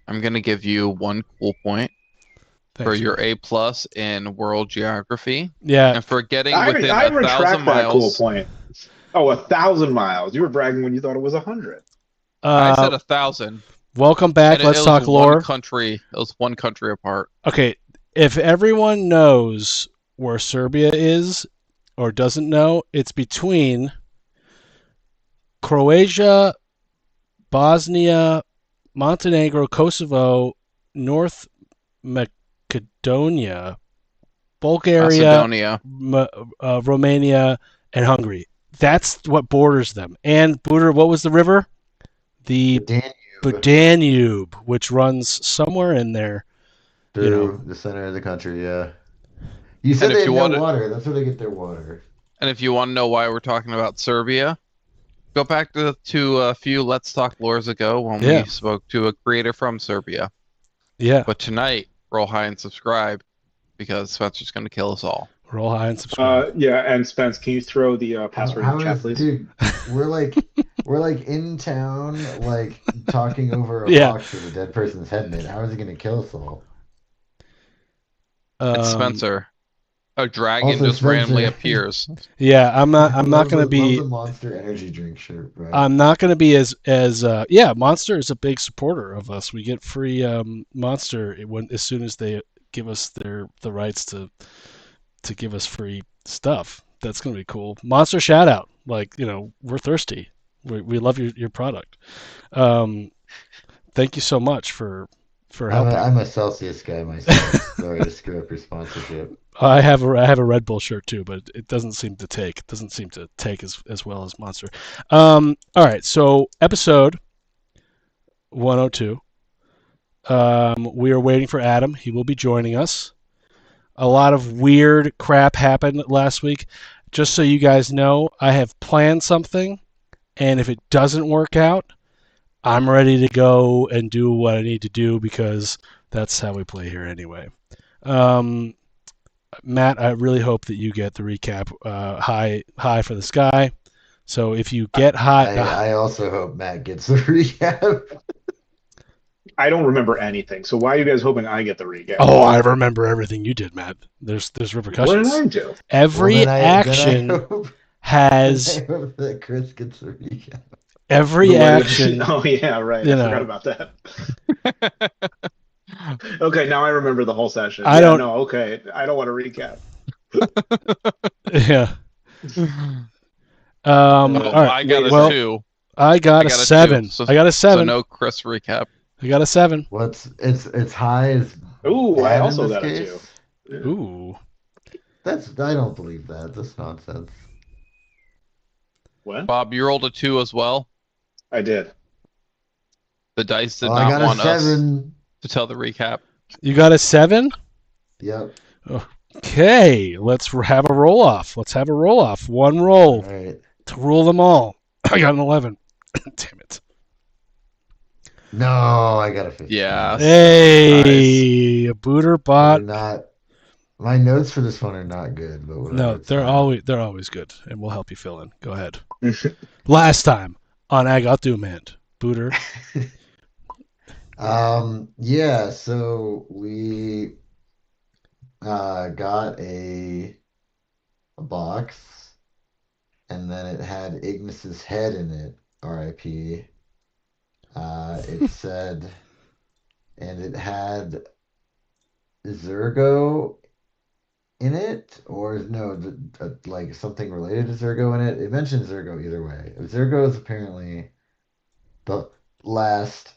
I'm gonna give you one cool point for Thanks, your man. A+ in world geography, Yeah. and for getting I within I a thousand retract that cool miles. point. Oh, 1,000 miles. You were bragging when you thought it was 100. I Uh, said 1,000, welcome and back. it Let's was talk one lore. country. It was one country apart. Okay, if everyone knows where Serbia is or doesn't know, it's between Croatia, Bosnia, Montenegro, Kosovo, North Macedonia, Bulgaria, Macedonia, Romania, and Hungary. That's what borders them. And Buder, what was the river? The The Danube Danube, which runs somewhere in there. You know, through the center of the country, yeah. You and said they if had you no want to, water. That's where they get their water. and if you want to know why we're talking about Serbia, go back to a few Let's Talk Lores ago when we yeah, spoke to a creator from Serbia. yeah. But tonight, roll high and subscribe because Spencer's gonna kill us all. Roll high and subscribe. Yeah, and Spence, can you throw the password in the How chat, is, please? dude? We're like, we're like in town, like talking over a Yeah. box with a dead person's head in it. How is he gonna kill us all? It's Um, Spencer. A dragon Also, just randomly Spencer, appears. yeah. I'm not. I'm not gonna love be. the Monster Energy drink shirt, bro. I'm not gonna be as. Yeah, Monster is a big supporter of us. We get free Monster when as soon as they give us the rights to give us free stuff. That's gonna be cool. Monster shout out. Like we're thirsty. We love your product. Um, thank you so much for helping. I'm a Celsius guy myself. Sorry to screw up your sponsorship. I have a Red Bull shirt too, but it doesn't seem to take. It doesn't seem to take as well as Monster. All right, so episode 102. We are waiting for Adam. He will be joining us. A lot of weird crap happened last week. Just so you guys know, I have planned something, and if it doesn't work out, I'm ready to go and do what I need to do because that's how we play here anyway. Um, Matt, I really hope that you get the recap high for the sky. So if you get high, I also hope Matt gets the recap. I don't remember anything. So why are you guys hoping I get the recap? oh, I remember everything you did, Matt. There's What did repercussions. I do? Well, Every then I action hope has I hope that Chris gets the recap. every The way that action. oh yeah, right. You I forgot know, about that. Okay, now I remember the whole session. I Yeah, don't. no, okay. I don't want to recap. Yeah. Oh, All right. I got Wait a a Well, second. two. I I got a got a two. seven. So I got a so seven. no Chris recap. I got a seven. What's it's high as Ooh, I bad in also this got a two. case? Yeah. Ooh. That's I don't believe that. That's nonsense. What? Bob, you rolled a two as well. I did. The dice Oh, did I not got a want us seven. to tell the recap. You got a seven? Yep. Okay, let's have a roll off. Let's have a roll off. One All roll right. to rule them all. I got an 11. Damn it. No, I got a 15. Yes. Hey, a booter They're bot. not. My notes for this one are not good, but whatever. No, It's fine. they're always good, and we'll help you fill in. Go ahead. Last time on I Got Doomhand, booter. Yeah. So we got a box, and then it had Ignis's head in it. R.I.P. It said, and it had Zergo in it, or no, like something related to Zergo in it. It mentioned Zergo either way. Zergo is apparently the last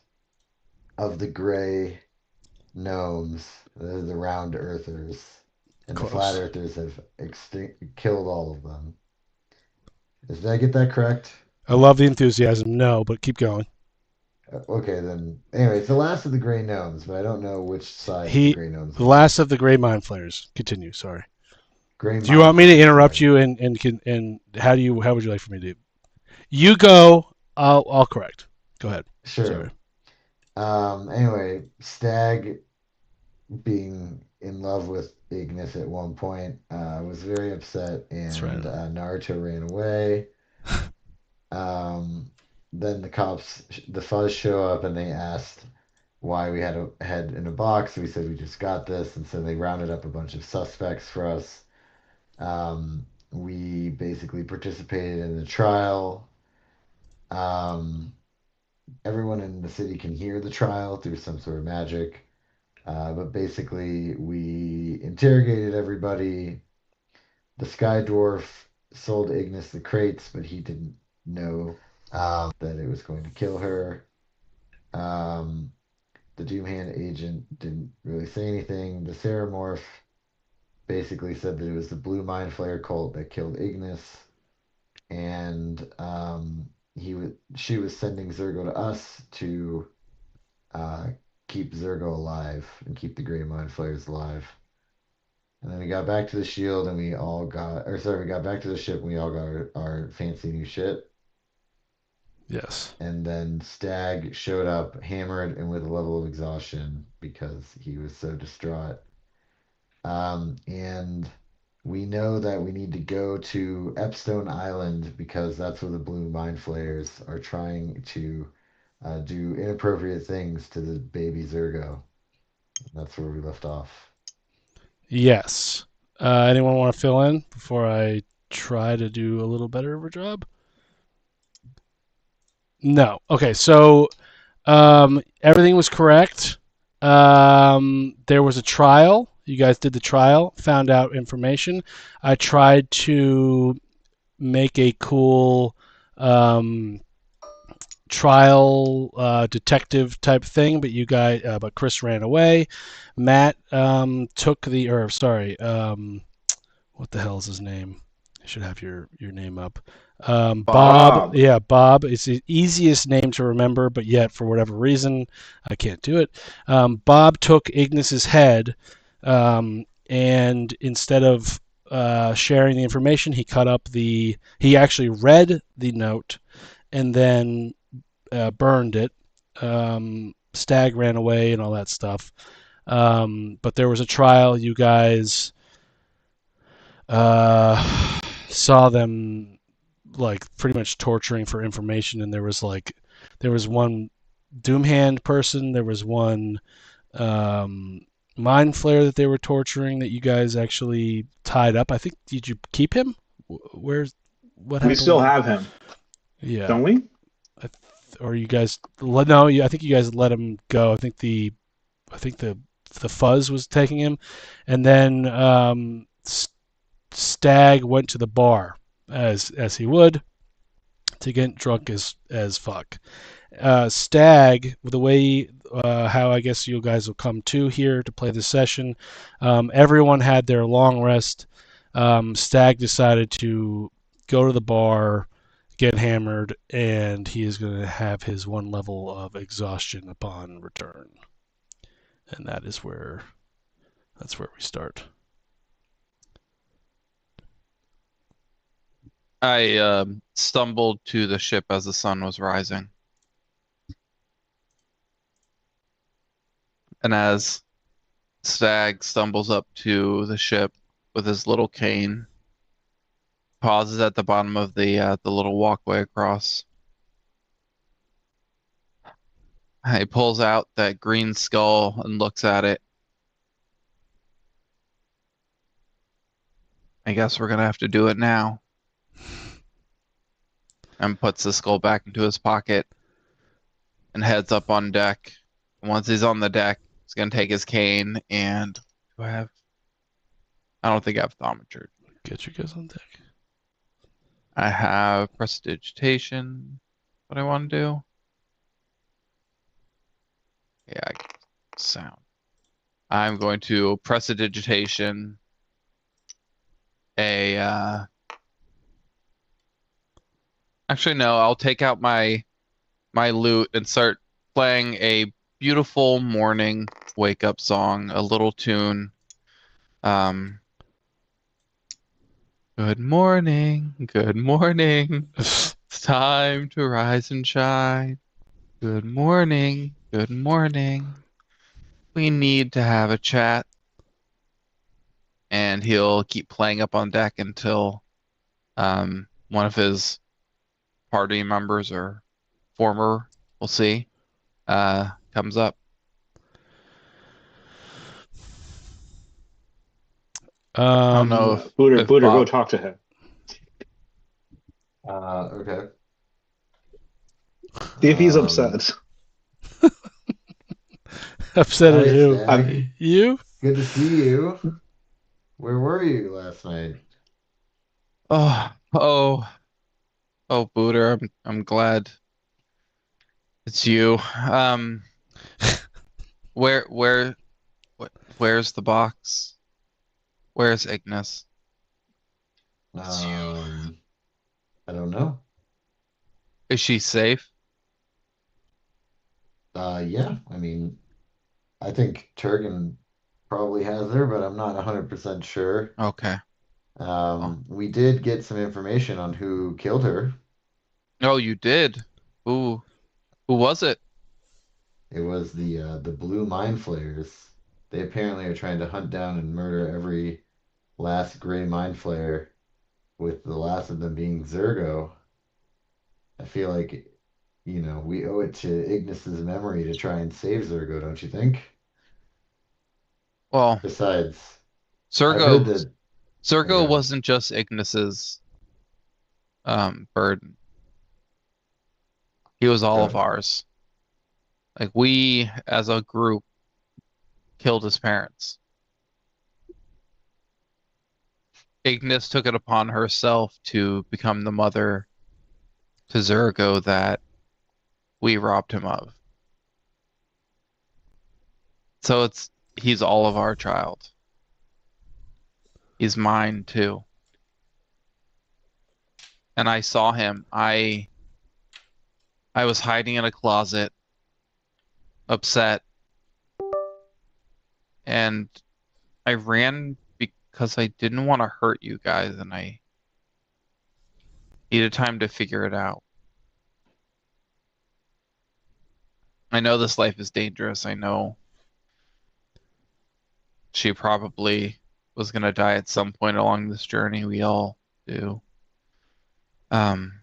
of the gray gnomes, the round earthers, and the flat Close. earthers have killed all of them. Did I get that correct? I love the enthusiasm. No, but keep going. Okay, then. Anyway, it's the last of the gray gnomes, but I don't know which side of the He, gray gnomes the it is. last of the gray mind flayers. Continue. Sorry. Gray Do you want mind me to flayers, interrupt sorry. you and how would you like for me to? You go. I'll correct. Go ahead. Sorry. Sure. Anyway, Stag being in love with Ignis at one point was very upset, That's right. and Naruto ran away. Um, then the cops, the Fuzz show up, and they asked why we had a head in a box. We said we just got this, and so they rounded up a bunch of suspects for us. We basically participated in the trial. Um, Everyone in the city can hear the trial through some sort of magic. But basically, we interrogated everybody. The Sky Dwarf sold Ignis the crates, but he didn't know that it was going to kill her. Um, the Doomhand agent didn't really say anything. The Ceramorph basically said that it was the Blue Mind Flayer cult that killed Ignis, and she was sending Zergo to us to uh, keep Zergo alive and keep the Grey Mind Flayers alive. And then we got back to the shield and we got back to the ship and we all got our fancy new shit. Yes. And then Stag showed up hammered and with a level of exhaustion because he was so distraught. And we know that we need to go to Epstone Island because that's where the Blue Mind Flayers are trying to do inappropriate things to the baby Zergo. That's where we left off. Yes. Anyone want to fill in before I try to do a little better of a job? No. Okay, so everything was correct. There was a trial. You guys did the trial, found out information. I tried to make a cool trial detective type thing, but Chris ran away. Matt took the, or sorry, what the hell is his name? I should have your name up. Bob. Bob. Yeah, Bob. It's the easiest name to remember, but yet for whatever reason I can't do it. Bob took Ignis's head, and instead of sharing the information, he he actually read the note and then burned it. Stag ran away and all that stuff. But there was a trial. You guys saw them like pretty much torturing for information, and there was one Doomhand person, there was one Mind Flayer that they were torturing that you guys actually tied up. I think, did you keep him? What We happened? still have him, Yeah. don't we? Or you guys no, I think you guys let him go. I think the fuzz was taking him, and then Stag went to the bar as he would to get drunk as fuck. Stag, the way how I guess you guys will come to here to play this session, everyone had their long rest. Stag decided to go to the bar, get hammered, and he is going to have his one level of exhaustion upon return. And that's where we start. I stumbled to the ship as the sun was rising. And as Stag stumbles up to the ship with his little cane, pauses at the bottom of the little walkway across. He pulls out that green skull and looks at it. I guess we're gonna have to do it now. And puts the skull back into his pocket and heads up on deck. Once he's on the deck, he's gonna take his cane and I don't think I have Thaumaturgy. Get you guys on deck. I have Prestidigitation. What I want to do? Yeah, sound. I'm going to Prestidigitation actually no, I'll take out my lute and start playing a beautiful morning wake up song, a little tune. Good morning, good morning. It's time to rise and shine. Good morning, good morning. We need to have a chat. And he'll keep playing up on deck until one of his party members or former, we'll see, comes up. I don't know Booter, if go Bob. talk to him. Okay. See if he's Um, upset. Upset at Hi, who? Stag. You? Good to see you. Where were you last night? Oh, oh, oh, Booter. I'm glad it's you. Where where's the box? Where's Ignis? It's you. I don't know. Is she safe? Yeah, I mean, I think Turgan probably has her, but I'm not 100% sure. Okay. Oh, We did get some information on who killed her. oh, you did. Who was it? It was the Blue Mind Flayers. They apparently are trying to hunt down and murder every last gray mind flayer, with the last of them being Zergo. I feel like, we owe it to Ignis's memory to try and save Zergo, don't you think? Well, Besides, I've heard Zergo that. Oh, go Zergo ahead. wasn't just Ignis's burden. He was all of Okay. ours. Like we as a group killed his parents. Ignis took it upon herself to become the mother to Zergo that we robbed him of. So he's all of our child. He's mine too. And I saw him. I was hiding in a closet, upset, and I ran because I didn't want to hurt you guys and I needed time to figure it out. I know this life is dangerous. I know she probably was gonna die at some point along this journey. We all do. Um,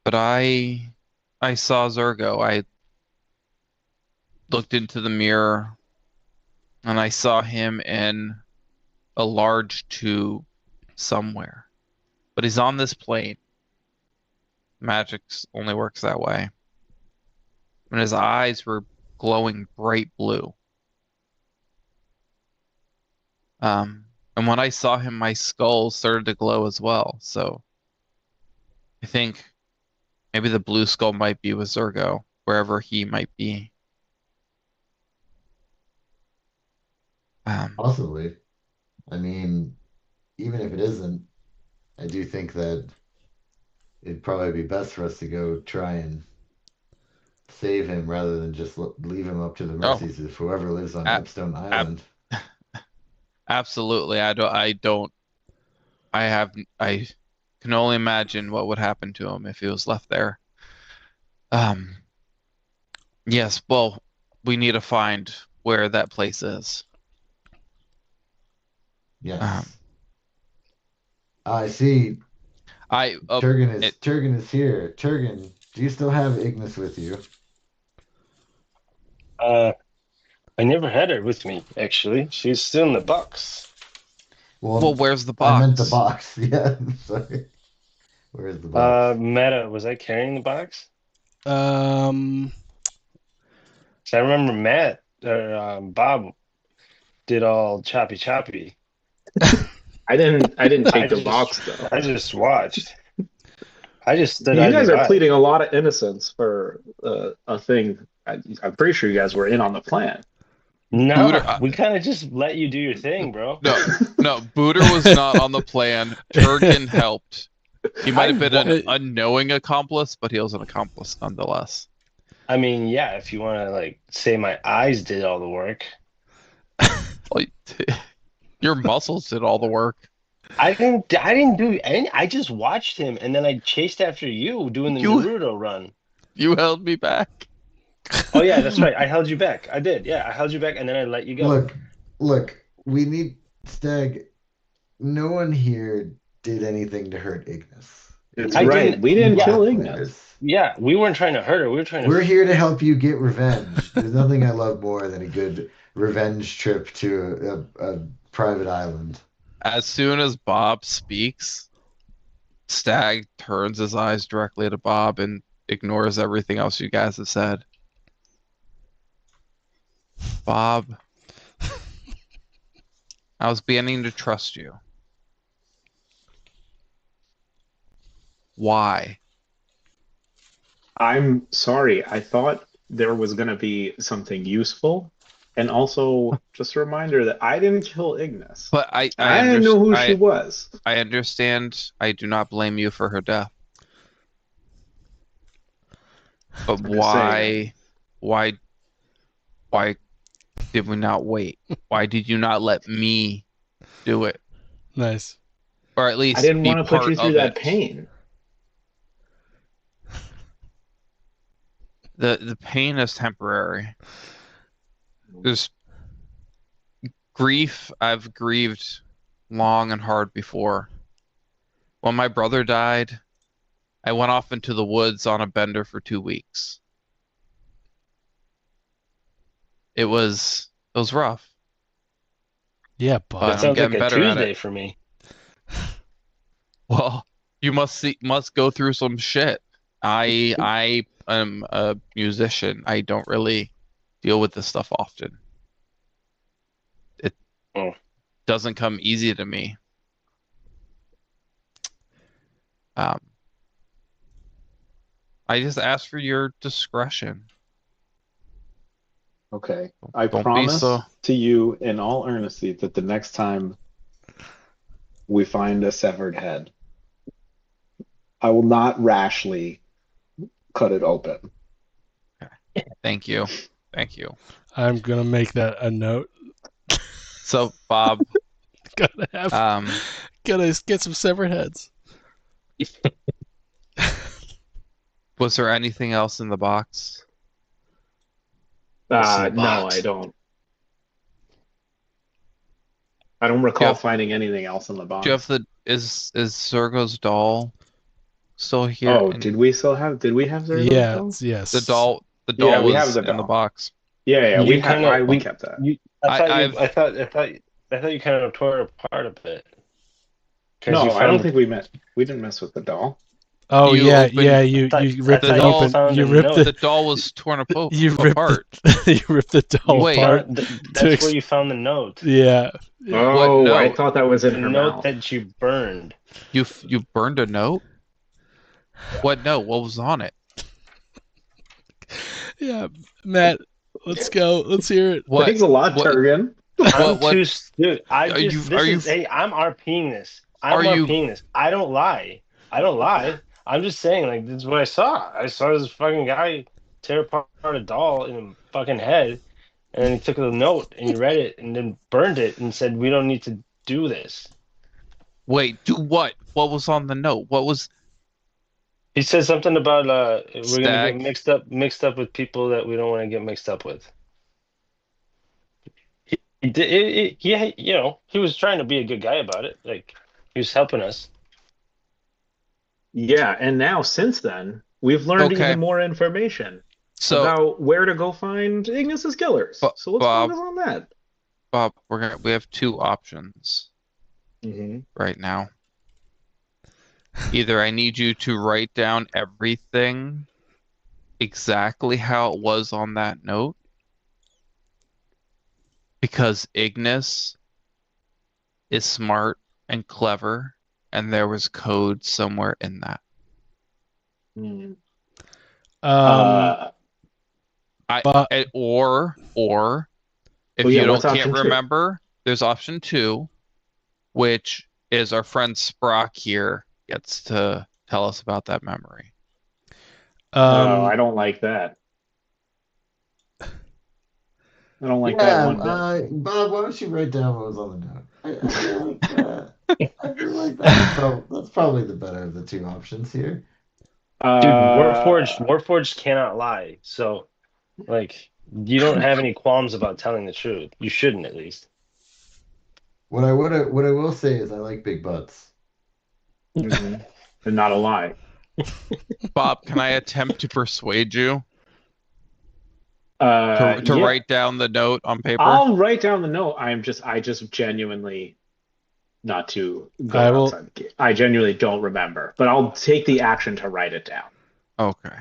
but I saw Zergo. I looked into the mirror and I saw him in a large tube somewhere. But he's on this plane. Magic only works that way. And his eyes were glowing bright blue. And when I saw him, my skull started to glow as well. So I think maybe the blue skull might be with Zergo, wherever he might be. Um, Possibly. I mean, even if it isn't, I do think that it'd probably be best for us to go try and save him rather than just leave him up to the oh, mercies of whoever lives on ab Epstone ab Island. absolutely. I can only imagine what would happen to him if he was left there. Um, yes, well, we need to find where that place is. Um, Yes. I see. I it Turgan is here. Turgan, do you still have Ignis with you? Uh, I never had her with me, actually. She's still in the box. well, Well, where's the I meant the box? box. Yeah, sorry. Where's the box? Meta, was I carrying the box? Um, 'Cause I remember Matt or Bob did all choppy choppy. I didn't I take the just box though. I just watched. I just stood You idly guys are by. pleading a lot of innocence for a thing. I'm pretty sure you guys were in on the plan. Booter, No, we kind of just let you do your thing, bro. no, Booter was not on the plan. Turgan helped. He might have been an unknowing accomplice, but he was an accomplice nonetheless. I mean, yeah, if you want to like say my eyes did all the work. Like, your muscles did all the work. I didn't do any. I just watched him, and then I chased after you doing the You Naruto run. you held me back. Oh yeah, that's right. I held you back. I did. Yeah, I held you back, and then I let you go. Look, we need Stag. No one here did anything to hurt Ignis. It's I right. didn't. We didn't Yeah, kill Players. Ignis. yeah. We weren't trying to hurt her. We were trying We're to. here to help you get revenge. There's nothing I love more than a good revenge trip to a private island. As soon as Bob speaks, Stag turns his eyes directly to Bob and ignores everything else you guys have said. Bob, I was beginning to trust you. Why? I'm sorry. I thought there was going to be something useful. And also, just a reminder that I didn't kill Ignis. But I I didn't know who she was. I understand. I do not blame you for her death. But I'm just saying. why did we not wait? Why did you not let me do it? Nice. Or at least I didn't be want to put part you through of that it? pain. The pain is temporary. There's grief. I've grieved long and hard before. When my brother died, I went off into the woods on a bender for 2 weeks. It was rough, Yeah, but Bob. That I'm sounds like getting a better at Tuesday it. for me. Well, you must go through some shit. I am a musician. I don't really deal with this stuff often. It Oh. doesn't come easy to me. I just ask for your discretion. Okay. I Don't be promise so. to you in all earnesty that the next time we find a severed head, I will not rashly cut it open. Thank you. Thank you. I'm gonna make that a note. So, Bob, Gotta get some severed heads. was there anything else in the box? What's in the No, box? I don't. I don't recall finding anything else in the box. Do you have is Zergo's doll still here? Oh, did we have Zergo's Yeah, doll? yes. The doll Yeah, we have is the in the doll. box. Yeah, You we kinda- kept that. I thought you kind of tore it apart a bit. 'Cause No, you I don't found- think we didn't mess with the doll. Oh You yeah, opened- yeah. You I ripped thought it you open. found You a ripped note. The doll was torn apart. you ripped the doll Wait. apart. That's where you found the note. Yeah. Oh, I note? thought that was in The her note mouth. that you burned. You burned a note? What note? What was on it? Yeah, Matt. Let's go. Let's hear it. What? Thanks a lot, what- Turgan. I'm what- too dude. Are you- Hey, I'm RPing this. I'm Are you- RPing this. I don't lie. I'm just saying, like, this is what I saw. I saw this fucking guy tear apart a doll in a fucking head, and then he took a note and he read it and then burned it and said, "We don't need to do this." Wait, do what? What was on the note? What was? He said something about we're gonna Stag. get mixed up with people that we don't want to get mixed up with. He did. He was trying to be a good guy about it. Like, he was helping us. Yeah, and now since then, we've learned Okay. even more information So, about where to go find Ignis's killers. Bo- So let's Bob. focus on that. Bob, we have two options Mm-hmm. right now. Either I need you to write down everything exactly how it was on that note, because Ignis is smart and clever, and there was code somewhere in that. Uh, Or if Well, yeah, you what's can't option two? remember, there's option 2, which is our friend Sprock here gets to tell us about that memory. no, I don't like that. I don't like that one bit. Bob, why don't you write down what was on the note? I feel like I feel like that's probably the better of the two options here. Dude, Warforged cannot lie. So, like, you don't have any qualms about telling the truth. You shouldn't, at least. What I will say is I like big butts. Mhm. And not a lie. Bob, can I attempt to persuade you To to write down the note on paper? I'll write down the note. I just genuinely not to go I will- outside the gate. I genuinely don't remember, but I'll take the action to write it down. Okay.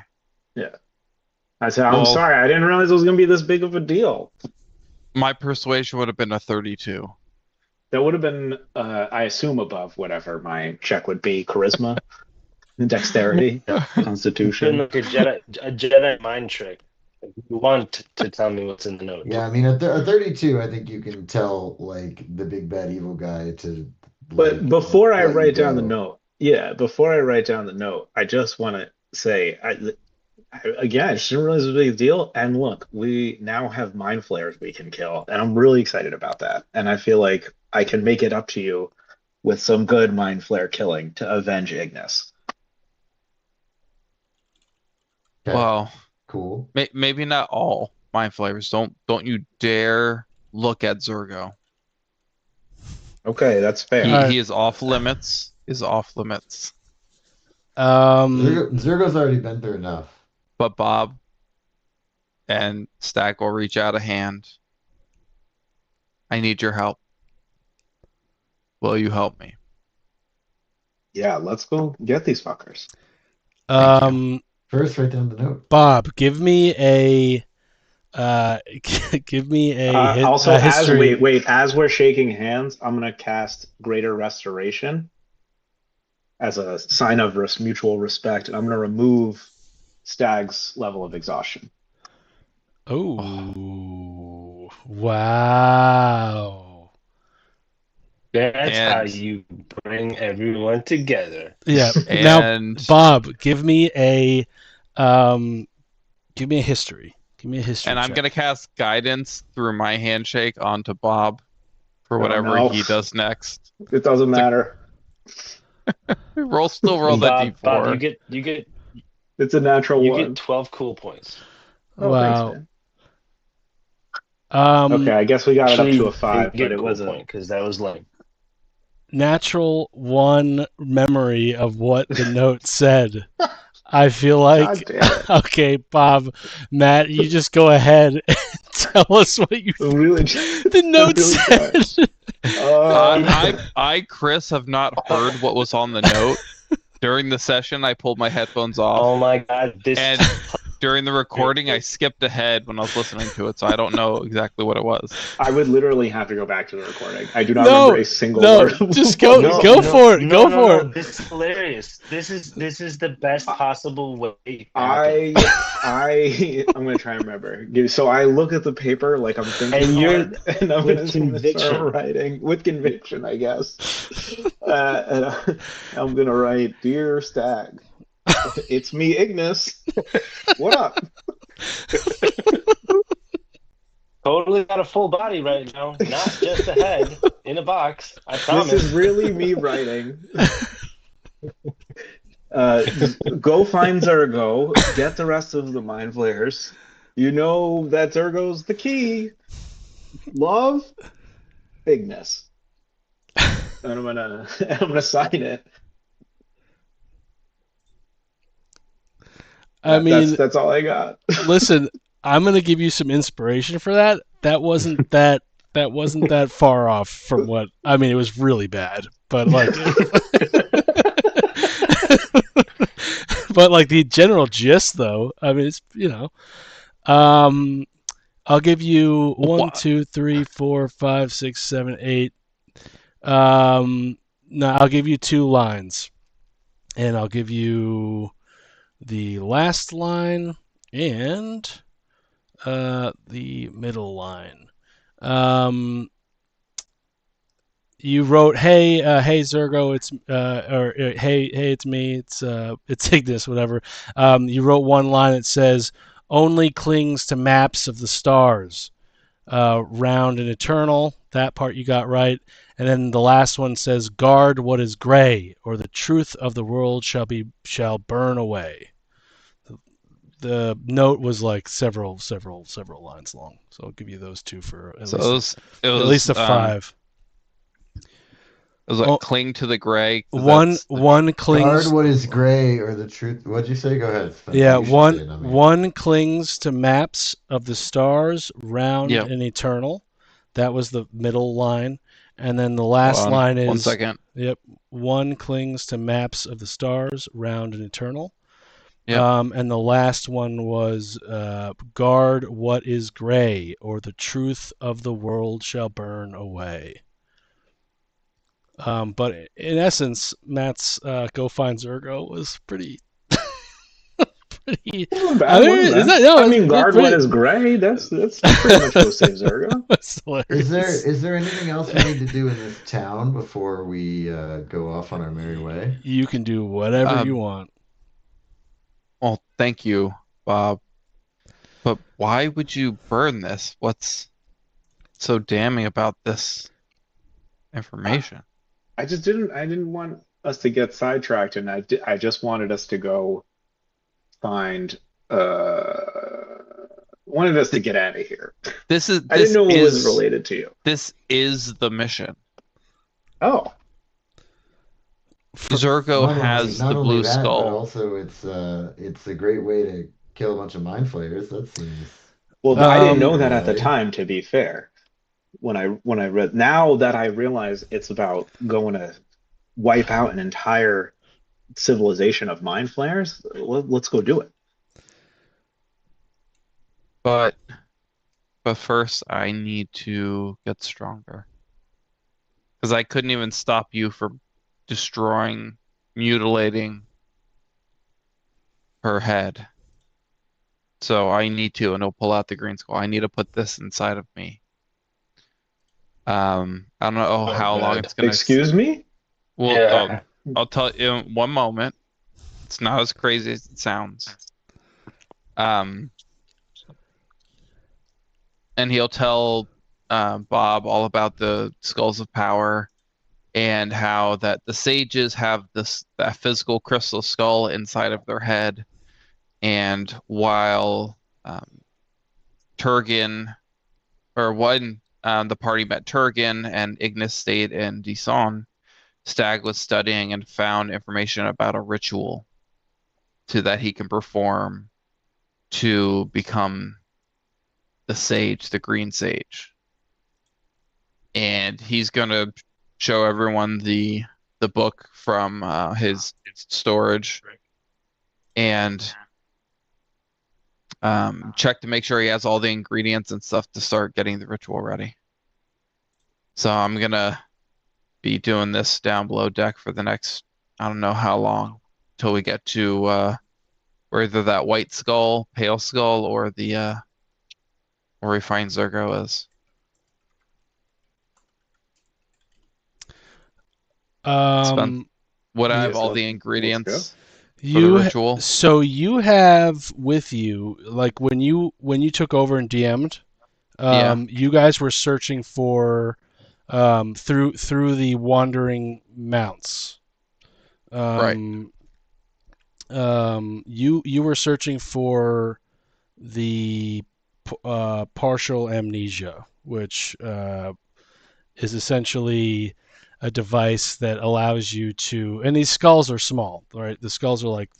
I said, I'm Well- sorry, I didn't realize it was going to be this big of a deal. My persuasion would have been a 32. That would have been, I assume, above whatever my check would be: charisma, dexterity, Been constitution. like a Jedi mind trick. Like, you want to tell me what's in the note. Yeah, I mean, a 32, I think you can tell like the big bad evil guy to. But like, before I let you write down the go. note, before I write down the note, I just want to say, again, I just didn't realize it was a big deal. And look, we now have mind flayers we can kill, and I'm really excited about that. And I feel like I can make it up to you with some good mind flare killing to avenge Ignis. Okay, Well, cool. maybe not all mind flavors. Don't you dare look at Zergo. Okay, that's fair. Alright. He is off limits. Is off limits. Zergo's already been through enough. But Bob and Stack will reach out a hand. I need your help. Will you help me? Yeah, let's go get these fuckers. First, write down the note. Bob, give me a give me Also, a history. as we're shaking hands, I'm gonna cast Greater Restoration as a sign of mutual respect, and I'm gonna remove Stag's level of exhaustion. Oh, wow. That's how And- you bring everyone together. Yeah. Now, And Bob, give me a history. Give me a history. and I'm check. gonna cast guidance through my handshake onto Bob for Oh, whatever no. he does next. It doesn't matter. Roll that Bob, d4. Bob, you get It's a natural you one. get 12 cool points. Oh, Wow. thanks, man. Okay, I guess we got it up to a 5, you get but it cool was a point because that was lame. natural one memory of what the note said. I feel like God damn it. okay, Bob, Matt, you just go ahead and tell us what you Really, the note really said. Chris, have not heard what was on the note. During the session, I pulled my headphones off. Oh my god, this And during the recording, I skipped ahead when I was listening to it, so I don't know exactly what it was. I would literally have to go back to the recording. I do not No, remember a single no, word. of just what go- was go on the for it, note. go for it. This is hilarious. This is the best possible way. I'm gonna try and remember. So I look at the paper like I'm thinking, And you're hard, and I'm with gonna conviction. start writing with conviction, I guess. And I'm gonna write, "Dear Stag, it's me, Ignis. What up?" Totally got a full body right now, not just a head in a box. I promise. This is really me writing. Go find Zergo. Get the rest of the mind flayers. You know that Zergo's the key. Love, Ignis. And I'm gonna sign it. I mean, that's all I got. listen, I'm gonna give you some inspiration for that. That wasn't that far off from what I mean. It was really bad, but like, but like the general gist, though. I mean, it's I'll give you 1, 2, 3, 4, 5, 6, 7, 8. No, I'll give you 2 lines, and I'll give you the last line and the middle line. You wrote, "Hey, Zergo, it's hey, it's me, it's Ignis, whatever." You wrote one line that says, "Only clings to maps of the stars, round and eternal." That part you got right. And then the last one says, "Guard what is gray, or the truth of the world shall burn away." The note was like several lines long, so I'll give you those 2 for at least It was at least a 5. It was like Oh, cling to the gray. 'cause One that's the- one Guard clings. what is gray or the truth. What'd you say? Go ahead. Spencer. Yeah, You should say it, not me. one clings to maps of the stars, round Yep. and eternal. That was the middle line, And then the last Hold on, line is 1 second. Yep. One clings to maps of the stars, round and eternal. Yep. And the last one was guard what is gray, or the truth of the world shall burn away. But in essence, Matt's go find Zergo was pretty. pretty. Wasn't bad, wasn't that? No, I mean, it's guard pretty- what is gray. That's pretty much go save Zergo. That's hilarious. Is there anything else we need to do in this town before we go off on our merry way? You can do whatever you want. Well, thank you, Bob. But why would you burn this? What's so damning about this information? I didn't want us to get sidetracked, and I just wanted us to go find wanted us to get out of here. This is I didn't know it was related to you. This is the mission. Oh, Zergo has not the only blue that, skull. but also it's a great way to kill a bunch of mind flayers. That seems well, I didn't know that at the right. time, to be fair. When I read, now that I realize it's about going to wipe out an entire civilization of mind flayers, let's go do it. But first I need to get stronger. Because I couldn't even stop you from destroying, mutilating her head. So I need to, and I'll pull out the green skull. I need to put this inside of me. I don't know how long it's gonna. Excuse me? Well, Yeah. I'll tell you in one moment. It's not as crazy as it sounds. And he'll tell Bob all about the skulls of power and how that the sages have that physical crystal skull inside of their head, and while Turgan, or when the party met Turgan and Ignis stayed in Deson, Stag was studying and found information about a ritual that he can perform to become the sage, the green sage. And he's gonna show everyone the book from his storage and check to make sure he has all the ingredients and stuff to start getting the ritual ready. So I'm gonna be doing this down below deck for the next, I don't know how long, till we get to where either that white skull, pale skull, or the where we find Zergo is. Would I have Yes, all let's the go. ingredients for the You ritual? so you have with you, like when you took over and DM'd, Yeah. you guys were searching for through the wandering mounts. Right. You were searching for the partial amnesia, which is essentially a device that allows you to, and these skulls are small, right? The skulls are like,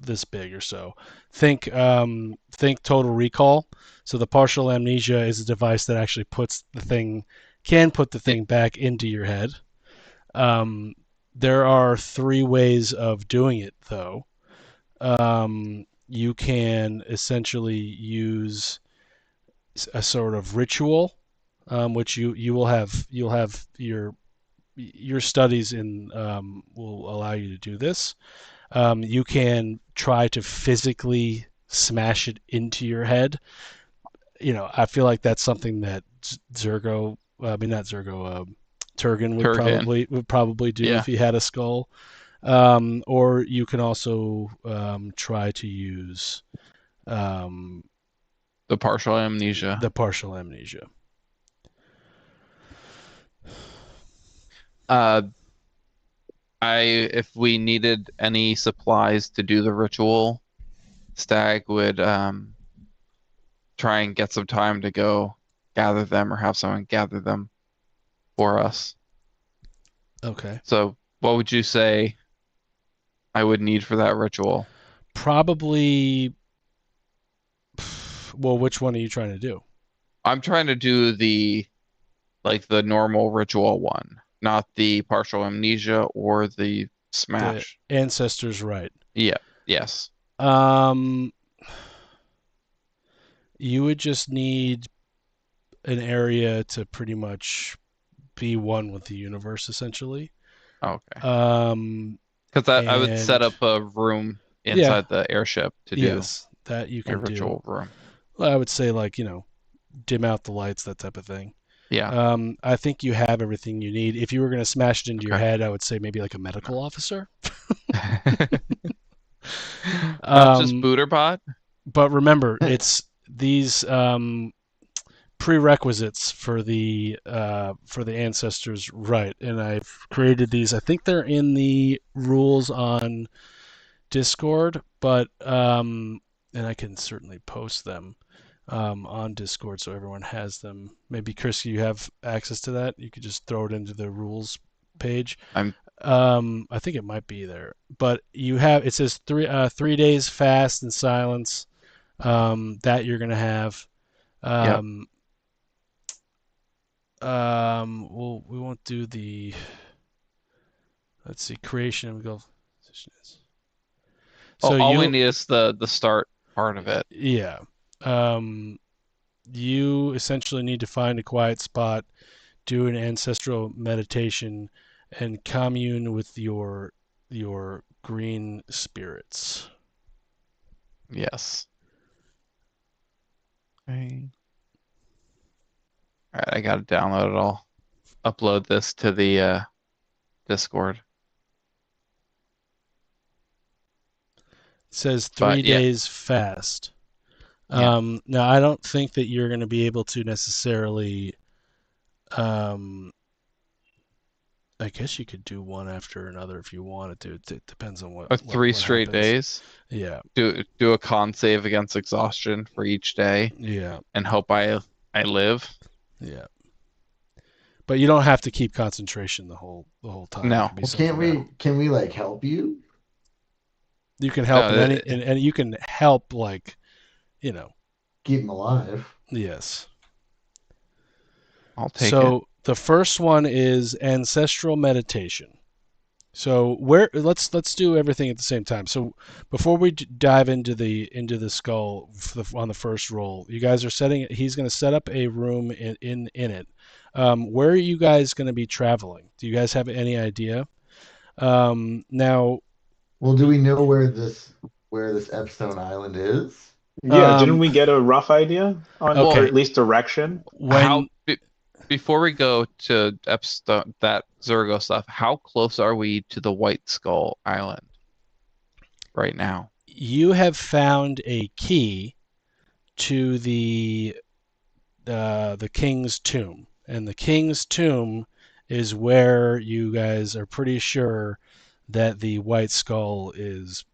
this big or so. Think Total Recall. So the partial amnesia is a device that actually can put the thing back into your head. There are 3 ways of doing it, though. You can essentially use a sort of ritual, which you'll have your studies in will allow you to do this. You can try to physically smash it into your head. I feel like that's something that Turgan would probably do Yeah. if he had a skull. Or you can also try to use The partial amnesia. the partial amnesia. If we needed any supplies to do the ritual, Stag would try and get some time to go gather them, or have someone gather them for us. Okay. So what would you say I would need for that ritual? Probably. Well, which one are you trying to do? I'm trying to do the like the normal ritual one, not the partial amnesia or the The smash. ancestors' right. Yeah. Yes. You would just need an area to pretty much be one with the universe, essentially. Okay. Because I would set up a room inside the airship to do yes, that you a can do. ritual room. Well, I would say like, dim out the lights, that type of thing. Yeah. I think you have everything you need. If you were going to smash it into your Okay. head, I would say maybe like a medical officer. Not just Booterbot. But remember, it's these prerequisites for the ancestors' right, and I've created these. I think they're in the rules on Discord, but and I can certainly post them on Discord so everyone has them. Maybe Chris, you have access to that. You could just throw it into the rules page. I think it might be there, but it says 3 days fast and silence that you're gonna have. Yep. We won't do the. Let's see, creation of goal positions. So all we need is the start part of it. Yeah. You essentially need to find a quiet spot, do an ancestral meditation, and commune with your green spirits. Yes. Okay. All right, I gotta download it all. Upload this to the Discord. It says 3 days fast. Now, I don't think that you're going to be able to necessarily. I guess you could do one after another if you wanted to. It depends on what. 3 straight days. Yeah. Do a con save against exhaustion for each day. Yeah. And hope I live. Yeah. But you don't have to keep concentration the whole time. No. Well, can we like help you? You can help and you can help like, keep them alive. Yes. I'll take it. So the first one is ancestral meditation. So let's do everything at the same time. So before we dive into the skull on the first roll, you guys are he's going to set up a room in it. Where are you guys going to be traveling? Do you guys have any idea? Now. Well, do we know where this Epstone Island is? Yeah, didn't we get a rough idea on, okay. or at least direction? Before we go to Epstone, that Zergo stuff, how close are we to the White Skull Island right now? You have found a key to the King's Tomb, and the King's Tomb is where you guys are pretty sure that the White Skull is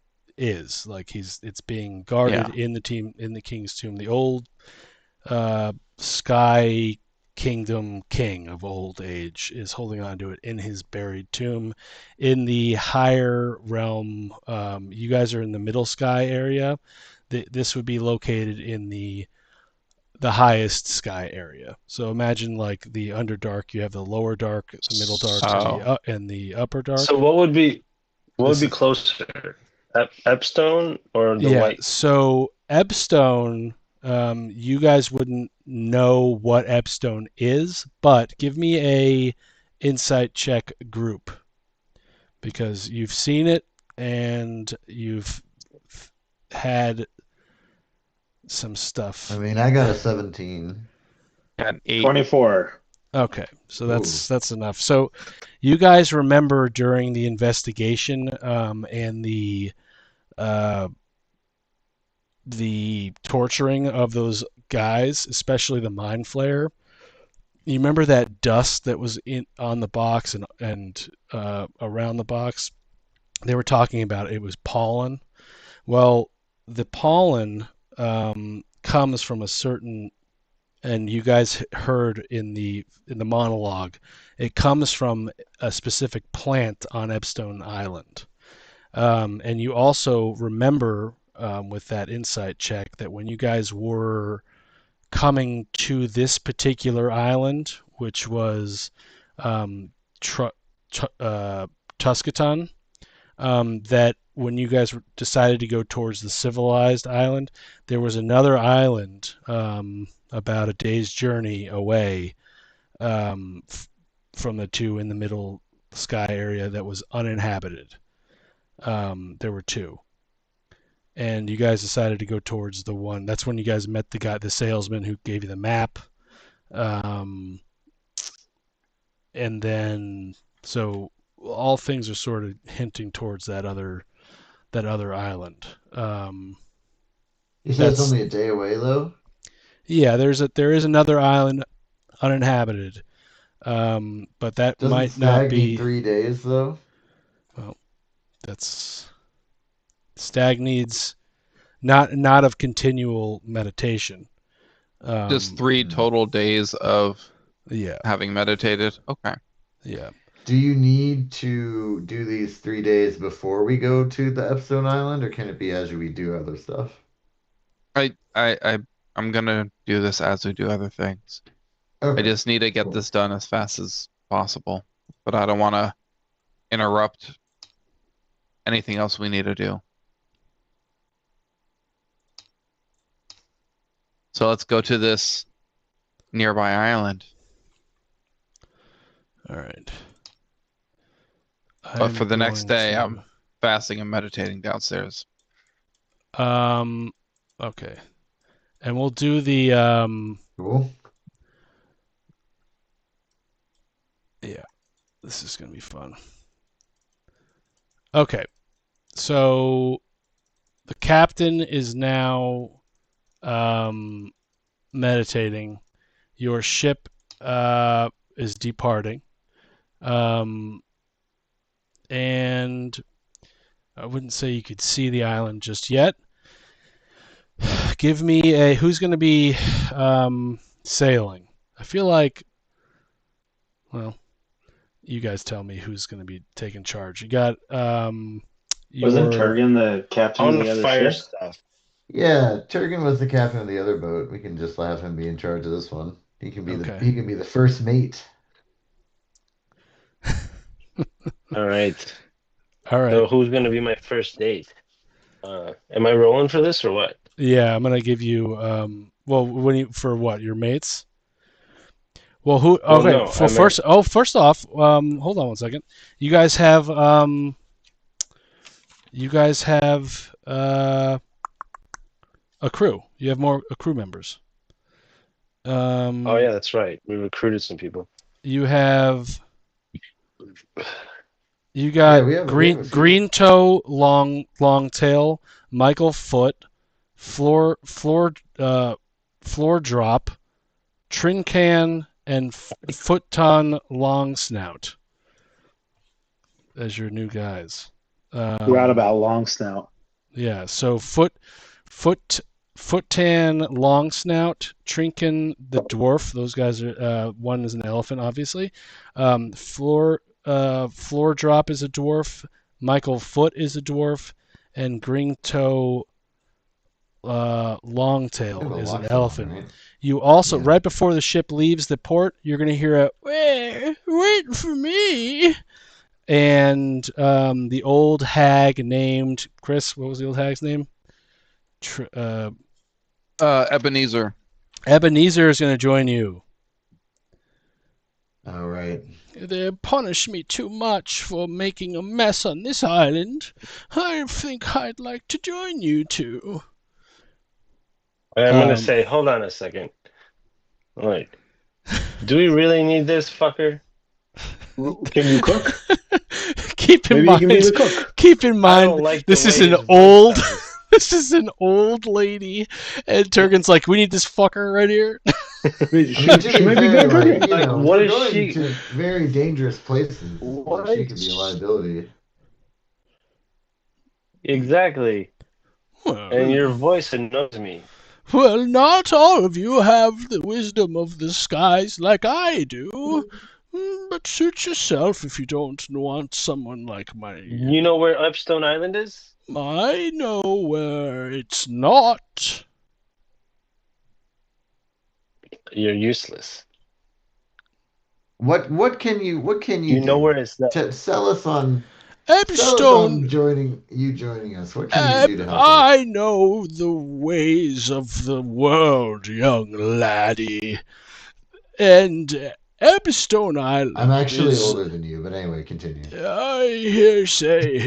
like it's being guarded in the King's Tomb. The old Sky Kingdom king of old age is holding on to it in his buried tomb. In the higher realm, you guys are in the middle sky area. This would be located in the highest sky area. So imagine like the Underdark, you have the lower dark, the middle dark, and the upper dark. So what would be closer, Epstone or the White? So Epstone, you guys wouldn't know what Epstone is, but give me a insight check group, because you've seen it and you've had some stuff. I mean, I got a 17. Got 8. 24. Okay, so that's enough. So you guys remember during the investigation and the torturing of those guys, especially the Mind Flayer. You remember that dust that was on the box and around the box? They were talking about it was pollen. Well, the pollen comes from a certain, and you guys heard in the monologue, it comes from a specific plant on Epstone Island. And you also remember with that insight check that when you guys were coming to this particular island which was Tuscaton. That when you guys decided to go towards the civilized island, there was another island about a day's journey away from the two in the middle sky area that was uninhabited. There were two. And you guys decided to go towards the one. That's when you guys met the salesman who gave you the map. And then, so all things are sort of hinting towards that other island. You said it's That's- only a day away, though? Yeah, there is another island uninhabited, but that Doesn't might Stag not need be. 3 days, though? That's Stag needs not of continual meditation. Just 3 total days of Yeah, having meditated. Okay. yeah. Do you need to do these 3 days before we go to the Epstone Island, or can it be as we do other stuff? I'm gonna do this as we do other things. Okay. I just need to get Cool. this done as fast as possible, but I don't want to interrupt anything else we need to do. So let's go to this nearby island. All right. But for the next day, I'm I'm fasting and meditating downstairs. Okay. And we'll do the Cool. this is going to be fun. Okay. So the captain is now meditating. Your ship is departing. And I wouldn't say you could see the island just yet. Give me who's going to be sailing. I feel like, well, you guys tell me who's going to be taking charge. You got Wasn't your- Kurgan the captain On of the the other fire ship? stuff. Yeah, Turgan was the captain of the other boat. We can just have him be in charge of this one. He can be Okay. he can be the first mate. All right. All right. So who's gonna be my first date? Am I rolling for this or what? Yeah, I'm gonna give you for what, your mates? Well, who? Well, Okay, no, I meant- first off, hold on one second. You guys have a crew. You have more crew members. Oh yeah, that's right. We recruited some people. You got Yeah, we have a few. Green Toe, Long Tail, Michael Foot, Floor Drop, Trincan, and Footton Long Snout as your new guys. Forgot about Long Snout. Yeah, so Footan Long Snout, Trincan the Dwarf. Those guys are one is an elephant, obviously. Floor Drop is a dwarf. Michael Foot is a dwarf, and Green Toe Longtail is an elephant. Right? You also, Yeah. right before the ship leaves the port, you're going to hear a wait for me. And the old hag named Chris. What was the old hag's name? Ebenezer. Ebenezer is going to join you. All right. They punish me too much for making a mess on this island. I think I'd like to join you two. I'm gonna Um, say, hold on a second. Wait. Do we really need this fucker? Can you cook? Keep in Maybe you mind. can be the cook. Keep in I mind. don't like this the is way an his voice old. sounds. This is an old lady, and Turgan's like, "We need this fucker right here." She, I mean, to she be might be fair, good like, cooking. you know, what we're is going she- to very dangerous places. What? She could be a liability. Exactly. Well, And your voice annoys me. well, not all of you have the wisdom of the skies like I do. But suit yourself if you don't want someone like me. You know where Epstone Island is? I know where it's not. You're useless. What can you You know do? where it's at. Sell us on Epstone, joining us. What can you do to help us? I know the ways of the world, young laddie. And Epstone Island I'm actually is, older than you, but anyway, continue. hearsay.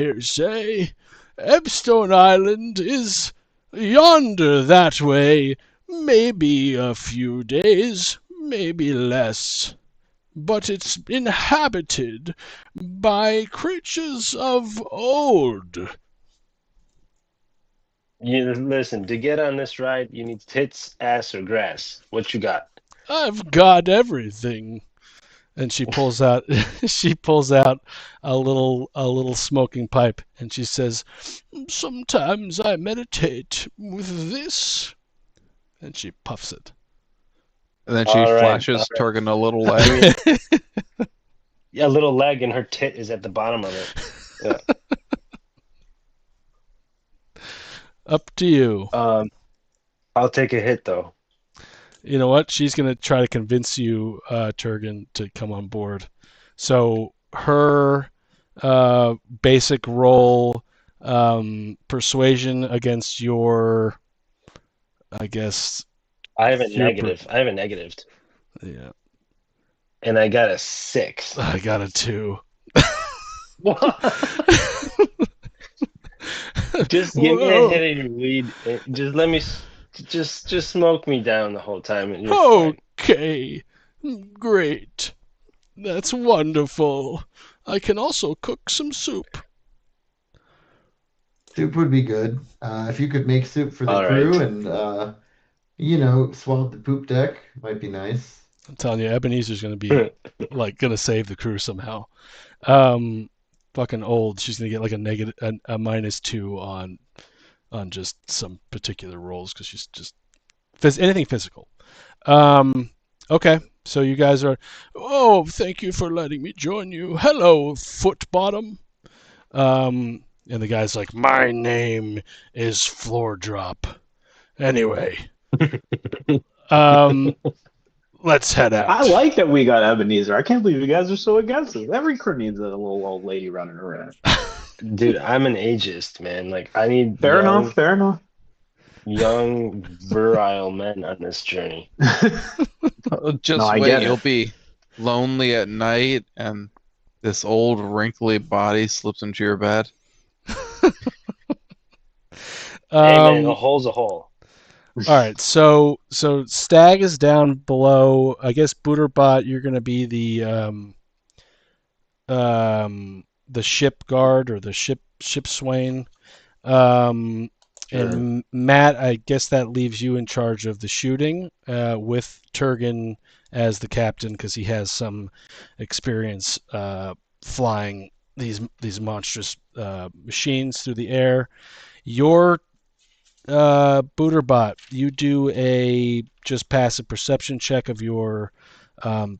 Epstone Island is yonder that way. Maybe a few days, maybe less. But it's inhabited by creatures of old. You listen, to get on this ride, you need tits, ass, or grass. What you got? I've got everything. And she pulls out a little smoking pipe, and she says, "Sometimes I meditate with this." And she puffs it. And then she All right, flashes all right. Turgan a little leg. Yeah, a little leg and her tit is at the bottom of it. Yeah. Up to you. I'll take a hit though. You know what? She's going to try to convince you, Turgan, to come on board. So her basic roll, persuasion against your, I guess. I have a Super. negative. I have a negative, Yeah, and I got a 6. I got a 2. Just give me a Whoa. hit of your weed. And just let me, just smoke me down the whole time. And you're fine. Okay, great. That's wonderful. I can also cook some soup. Soup would be good. If you could make soup for the All crew right. and swab the poop deck, might be nice. I'm telling you, Ebenezer's gonna be gonna save the crew somehow. Fucking old. She's gonna get like a -2 on just some particular rolls because she's just anything physical. Okay, so you guys are. Oh, thank you for letting me join you. Hello, Foot Bottom. And the guy's like, my name is Floor Drop. Anyway, let's head out. I like that we got Ebenezer. I can't believe you guys are so against us. Every crew needs a little old lady running around. Dude, I'm an ageist, man. Like I need Fair enough. young, virile men on this journey. Just No, I wait, get it. you'll be lonely at night, and this old wrinkly body slips into your bed. Hey man, a hole's a hole. All right, so Stag is down below. I guess Booterbot, you're going to be the ship guard or the ship swain. And Matt, I guess that leaves you in charge of the shooting, with Turgan as the captain because he has some experience flying these monstrous machines through the air. Your Booterbot, you do a just passive perception check of your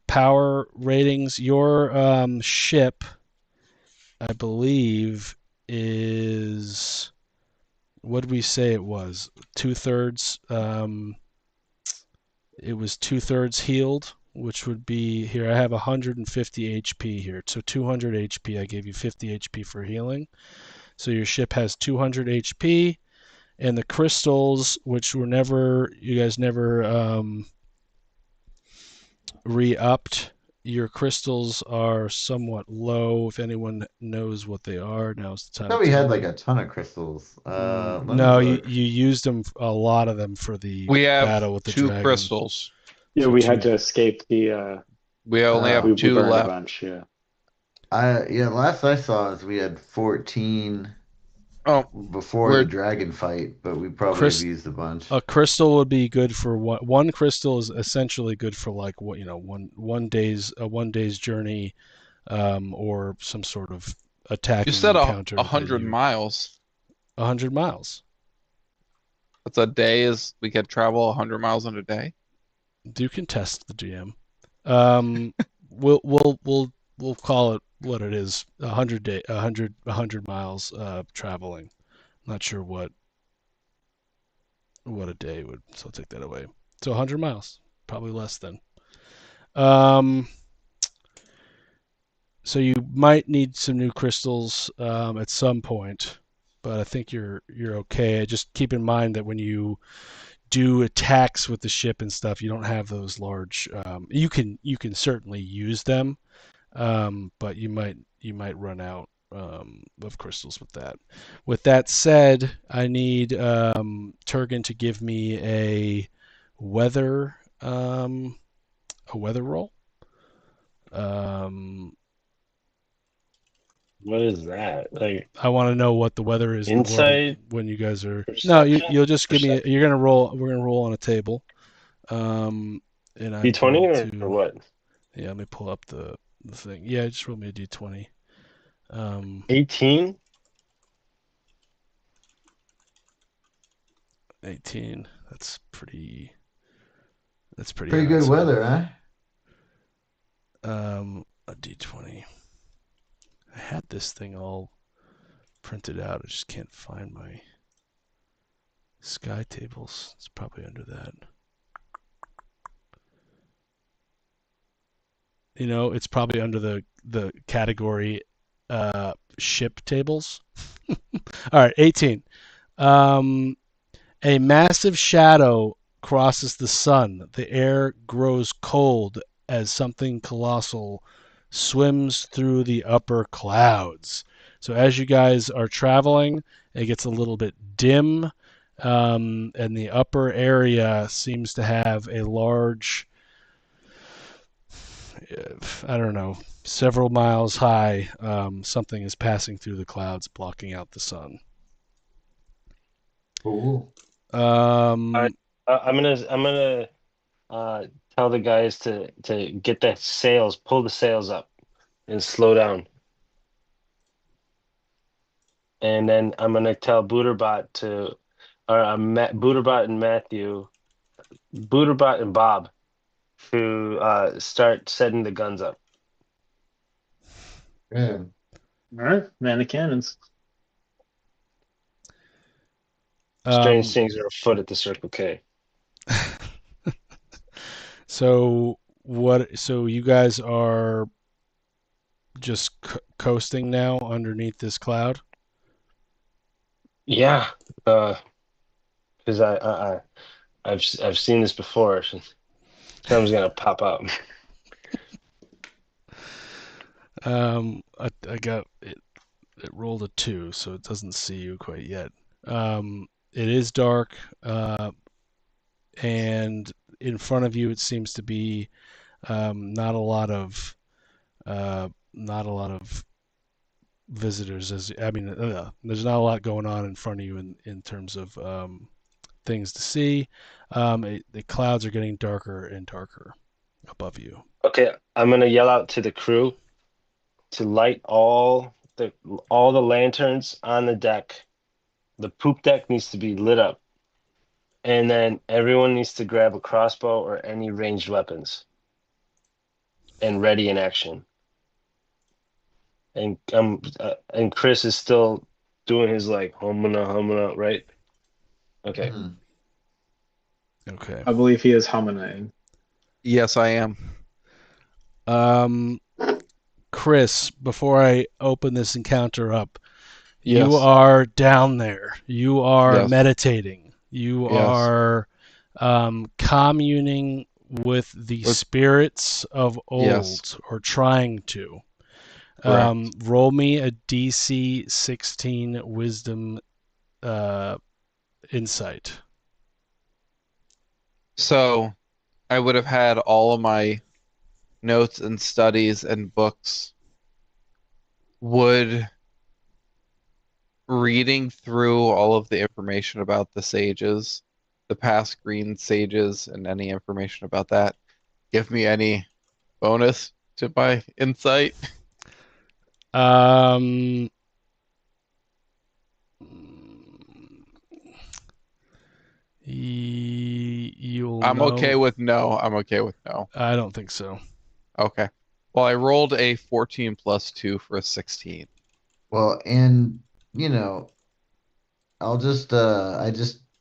power ratings. Your ship, I believe, is, what did we say it was? 2/3. It was 2/3 healed, which would be, here I have 150 HP here. So 200 HP. I gave you 50 HP for healing. So your ship has 200 HP. And the crystals, which you guys never re-upped, your crystals are somewhat low. If anyone knows what they are, now's the time. I thought we had like a ton of crystals. No, you used them, a lot of them, for the We have battle with the 2 dragon. crystals. Yeah, So we two- had to escape the. We only have we 2 burned a left. bunch. Yeah. Last I saw is we had 14 Oh, before we're- the dragon fight, but we probably Chris- have used a bunch. A crystal would be good for one crystal is essentially good for like one day's journey, or some sort of attacking you said encounter. 100 miles. 100 miles. That's a day. Is we could travel 100 miles in a day? You can test the GM. We'll call it what it is. 100 miles traveling. Not sure what a day would. So I'll take that away. So 100 miles, probably less than. So you might need some new crystals at some point, but I think you're okay. Just keep in mind that when you do attacks with the ship and stuff, you don't have those large. You can certainly use them, but you might run out of crystals with that. With that said, I need Turgan to give me um, a weather roll. Um, What is that? Like I want to know what the weather is in the world insight, when you guys are. No, perception, you'll just give me. perception. You're gonna roll. We're gonna roll on a table. And I'm D20 going or to. what? Yeah, let me pull up the thing. Yeah, just roll me a d20. 18. 18. That's pretty. That's pretty Pretty high. good So weather, huh? a d20. I had this thing all printed out. I just can't find my sky tables. It's probably under that. It's probably under the category ship tables. All right, 18. Um, a massive shadow crosses the sun. The air grows cold as something colossal swims through the upper clouds. So as you guys are traveling, it gets a little bit dim, and the upper area seems to have a large, I don't know, several miles high. Something is passing through the clouds, blocking out the sun. Cool. Um, I'm gonna uh tell the guys to get the sails, pull the sails up, and slow down. And then I'm gonna tell Booterbot to, or Booterbot and Matthew, Booterbot and Bob to start setting the guns up. Yeah. All right, man, the cannons. Strange um, things are afoot at the Circle K. So what? So you guys are just coasting now underneath this cloud? Yeah, because I've seen this before. Something's gonna pop up. I got it. It rolled a 2, so it doesn't see you quite yet. It is dark, and in front of you, it seems to be not a lot of not a lot of visitors. There's not a lot going on in front of you in terms of things to see. The clouds are getting darker and darker above you. Okay, I'm gonna yell out to the crew to light all the lanterns on the deck. The poop deck needs to be lit up. And then everyone needs to grab a crossbow or any ranged weapons and ready in action. And Chris is still doing his like humana, right? Okay. Mhm. Okay. I believe he is hominating. Yes, I am. Chris, before I open this encounter up, Yes. you are down there. You are Yes. meditating. You Yes. are communing with the With- spirits of old, Yes. or trying to. Correct. Roll me a DC 16 Wisdom insight. So I would have had all of my notes and studies and books. Would reading through all of the information about the sages, the past green sages, and any information about that give me any bonus to my insight? Um, you'll I'm know. okay with no. I'm okay with no. I don't think so. Okay. Well, I rolled a 14 plus 2 for a 16. Well, and you know, I just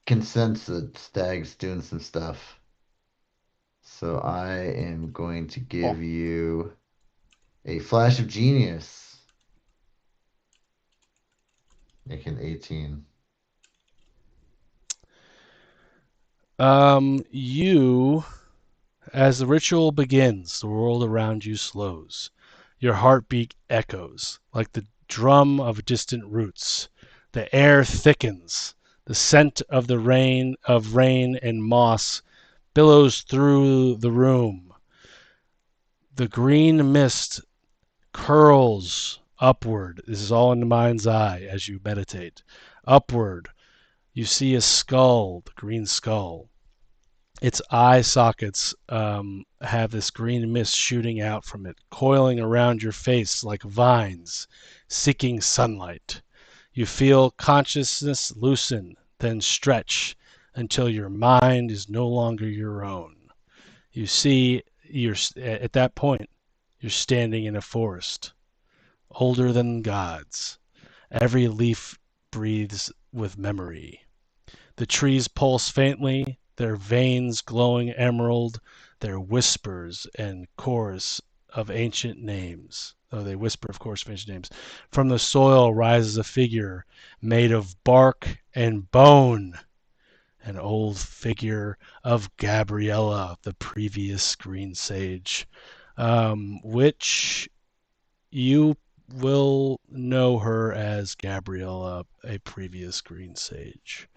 can sense that Stag's doing some stuff. So I am going to Oh, give you A flash of genius. Making 18. As the ritual begins, the world around you slows. Your heartbeat echoes like the drum of distant roots. The air thickens. The scent of rain and moss billows through the room. The green mist curls upward. This is all in the mind's eye as you meditate. Upward, you see a skull, the green skull. Its eye sockets have this green mist shooting out from it, coiling around your face like vines, seeking sunlight. You feel consciousness loosen, then stretch until your mind is no longer your own. You see, at that point, you're standing in a forest, older than gods. Every leaf breathes with memory. The trees pulse faintly, their veins glowing emerald, their whispers and chorus of ancient names. Oh, they whisper, of course, of ancient names. From the soil rises a figure made of bark and bone. An old figure of Gabriella, the previous green sage, which you will know her as Gabriella, a previous green sage.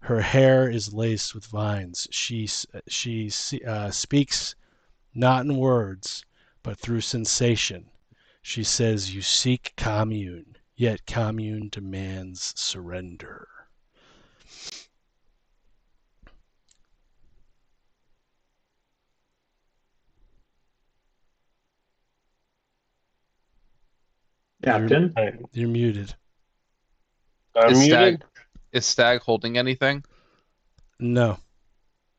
Her hair is laced with vines. She speaks not in words, but through sensation. She says, "You seek commune, yet commune demands surrender." Captain? You're muted. I'm Is muted. Is Stag holding anything? No.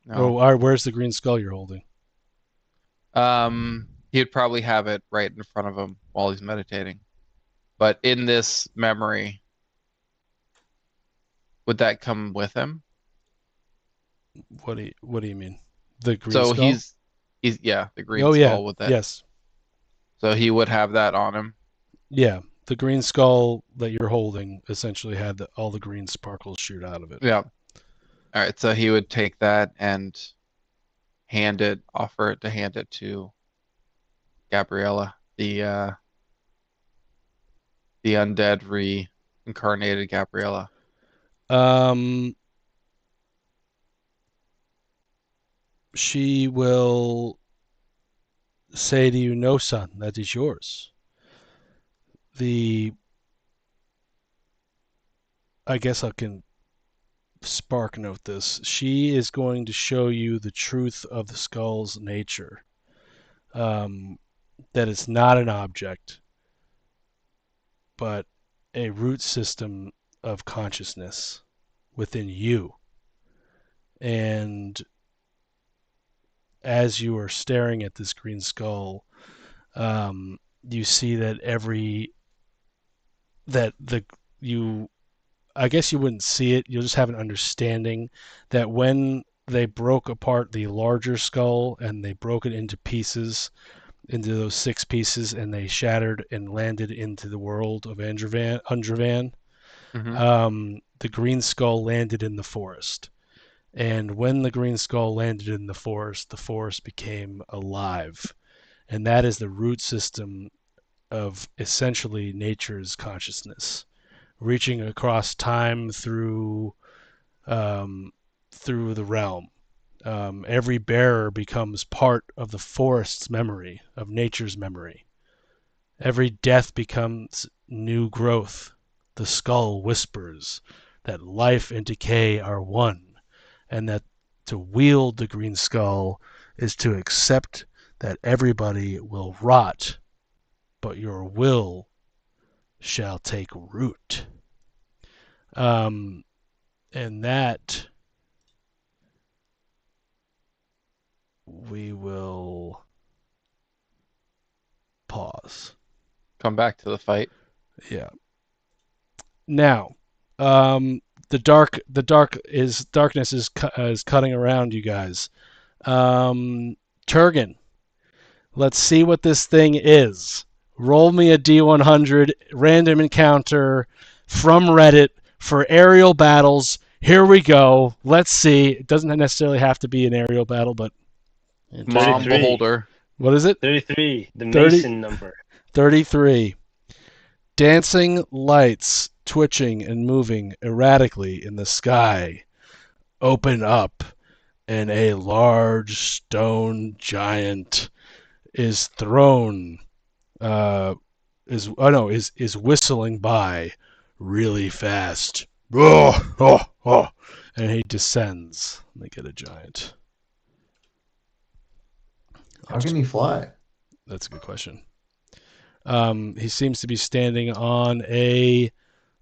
No. Oh, all right, where's the green skull you're holding? He'd probably have it right in front of him while he's meditating. But in this memory, would that come with him? What do you mean? The green So skull? he's yeah, the green Oh yeah. skull with that. Yes. So he would have that on him. Yeah. The green skull that you're holding essentially had all the green sparkles shoot out of it. Yeah. All right, so he would take that and offer it to hand it to Gabriella, the undead reincarnated Gabriella. She will say to you, "No, son, that is yours." I guess I can spark note this. She is going to show you the truth of the skull's nature. That it's not an object, but a root system of consciousness within you. And as you are staring at this green skull, you see that I guess you wouldn't see it, you'll just have an understanding that when they broke apart the larger skull and they broke it into pieces, into those 6 pieces, and they shattered and landed into the world of Undravan, the green skull landed in the forest. And when the green skull landed in the forest became alive. And that is the root system of essentially nature's consciousness, reaching across time through the realm. Every bearer becomes part of the forest's memory, of nature's memory. Every death becomes new growth. The skull whispers that life and decay are one, and that to wield the green skull is to accept that everybody will rot, but your will shall take root. And that we will pause. Come back to the fight. Yeah. Now, darkness is cutting around you guys. Turgan, let's see what this thing is. Roll me a D100 random encounter from Reddit for aerial battles. Here we go. Let's see. It doesn't necessarily have to be an aerial battle, but Mom 33. beholder. what is it? 33, the 30. Mason number. 33. Dancing lights twitching and moving erratically in the sky open up, and a large stone giant is thrown. Is whistling by really fast. And he descends. Let me get a giant. How can he fly? That's a good question. He seems to be standing on a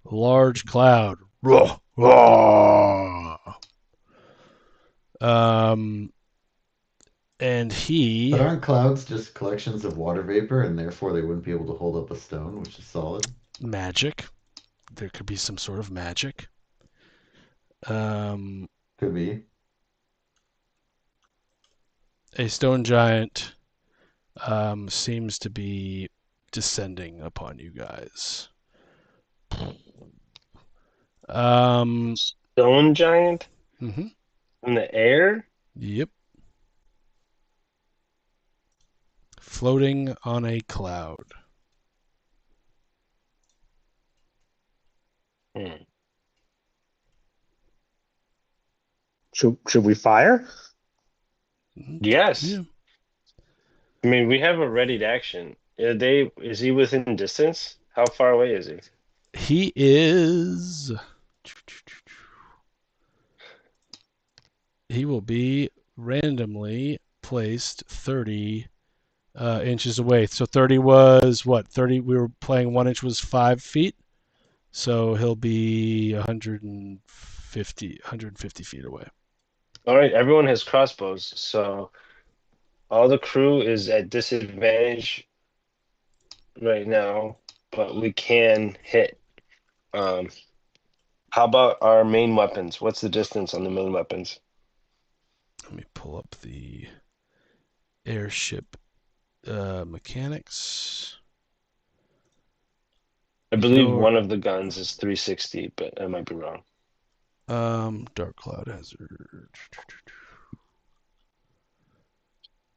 large cloud. And he But aren't clouds just collections of water vapor, and therefore they wouldn't be able to hold up a stone, which is solid? magic. There could be some sort of magic. A Could be. stone giant seems to be descending upon you guys. Stone giant Mm-hmm. in the air? Yep. Floating on a cloud. Hmm. Should we fire? Yes. Yeah. I mean, we have a ready to action. Is he within distance? How far away is he? He is. He will be randomly placed 30 inches away. So 30 was what? 30. We were playing 1 inch was 5 feet. So he'll be 150 feet away. All right, everyone has crossbows, so all the crew is at disadvantage right now, but we can hit. How about our main weapons? What's the distance on the main weapons? Let me pull up the airship mechanics. I believe Your- one of the guns is 360, but I might be wrong. Dark cloud hazard.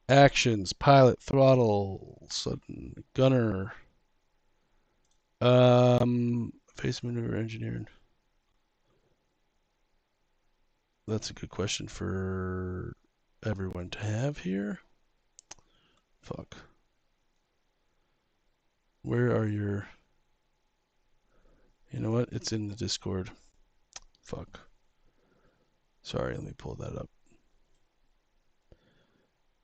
Actions: pilot, throttle, sudden gunner. Face maneuver, engineering. That's a good question for everyone to have here. Fuck. Where are your... You know what? It's in the Discord. Fuck. Sorry, let me pull that up.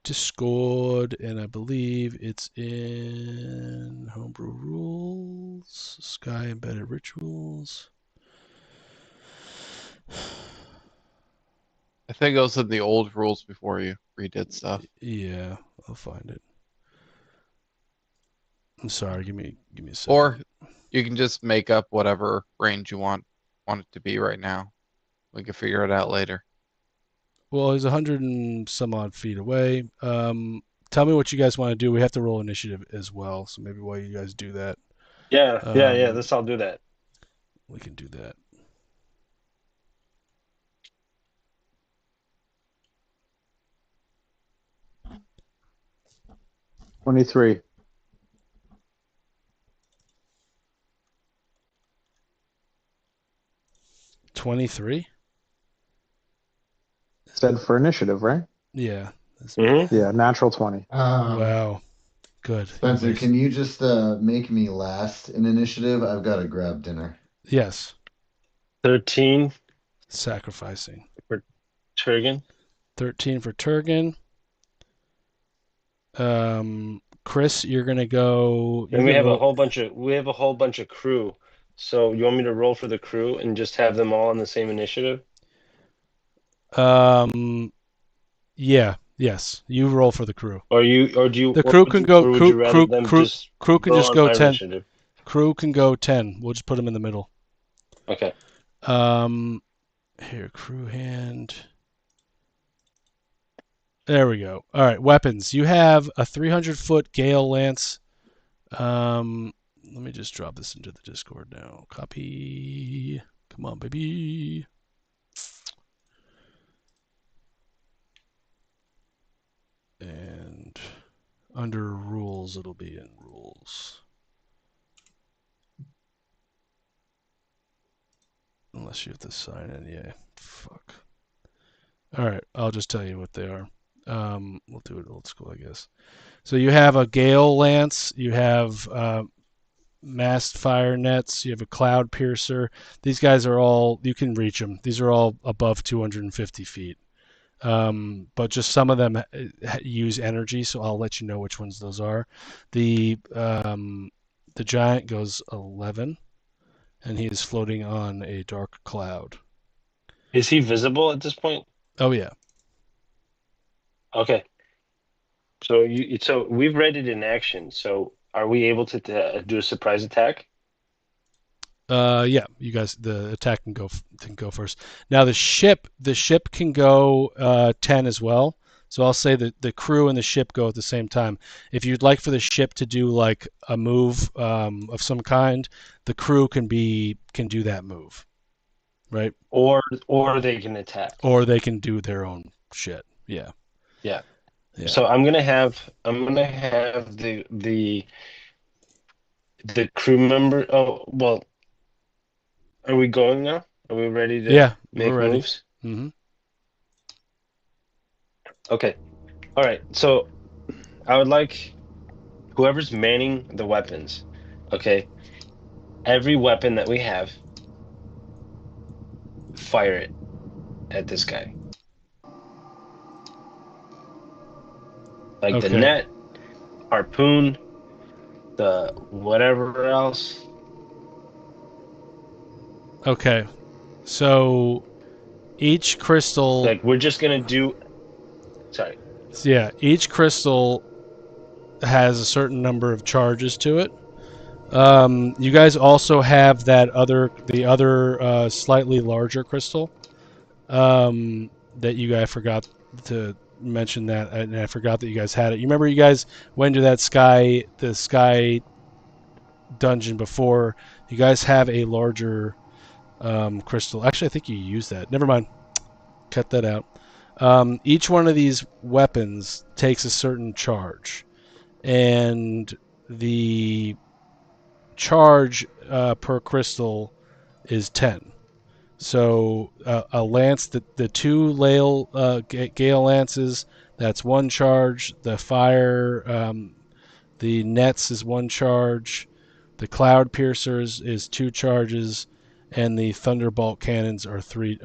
Discord, and I believe it's in Homebrew Rules, Sky Embedded Rituals. I think it was in the old rules before you redid stuff. Yeah, I'll find it. I'm sorry, give me a second. Or you can just make up whatever range you want it to be right now. We can figure it out later. Well, he's 100 and some odd feet away. Tell me what you guys want to do. We have to roll initiative as well, so maybe while you guys do that, Yeah. Let's all do that. we can do that. $23. 23? Said for initiative, right? Yeah. Mm-hmm. Yeah, natural 20. Wow. Good. Spencer, can you just make me last in initiative? I've got to grab dinner. Yes. 13 Sacrificing. for Turgan. 13 for Turgan. Chris, you're gonna go. And we have a whole bunch of crew. So you want me to roll for the crew and just have them all on the same initiative? Yeah. Yes. You roll for the crew. Or do you? The crew can go. Or would you rather them just Crew can go just on go my 10. initiative? Crew can go 10. We'll just put them in the middle. Okay. Here, crew hand. There we go. All right, weapons. You have a 300-foot Gale Lance Let me just drop this into the Discord now. Copy. Come on, baby. And under rules, it'll be in rules. Unless you have to sign in, yeah. Fuck. All right, I'll just tell you what they are. We'll do it old school, I guess. So you have a Gale Lance, you have Massed Fire Nets, you have a Cloud Piercer. These guys are all, you can reach them. These are all above 250 feet. But just some of them use energy, so I'll let you know which ones those are. The Giant goes 11, and he is floating on a dark cloud. Is he visible at this point? Oh, yeah. Okay. So we've read it in action. So are we able to do a surprise attack? Yeah, you guys, the attack can go first. Now the ship can go 10 as well. So I'll say that the crew and the ship go at the same time. If you'd like for the ship to do like a move of some kind, the crew can do that move, right? Or they can attack. Or they can do their own shit. Yeah. Yeah. Yeah. So I'm gonna have the crew member. Oh well, are we going now? Are we ready to make we're ready. moves? Mm-hmm. Okay. All right. So I would like whoever's manning the weapons. Okay. Every weapon that we have, fire it at this guy. Like the Okay. net, harpoon, the whatever else. Okay. So each crystal. Like we're just gonna do. Sorry. Yeah, each crystal has a certain number of charges to it. You guys also have the other slightly larger crystal that you guys forgot to mention that, and I forgot that you guys had it. You remember you guys went to the sky dungeon before. You guys have a larger crystal. Actually, I think you used that. Never mind. Cut that out. Each one of these weapons takes a certain charge, and the charge per crystal is 10. So a lance, the two Gale lances, that's one charge. The fire, the nets is one charge. The cloud piercers is 2 charges, and the thunderbolt cannons are three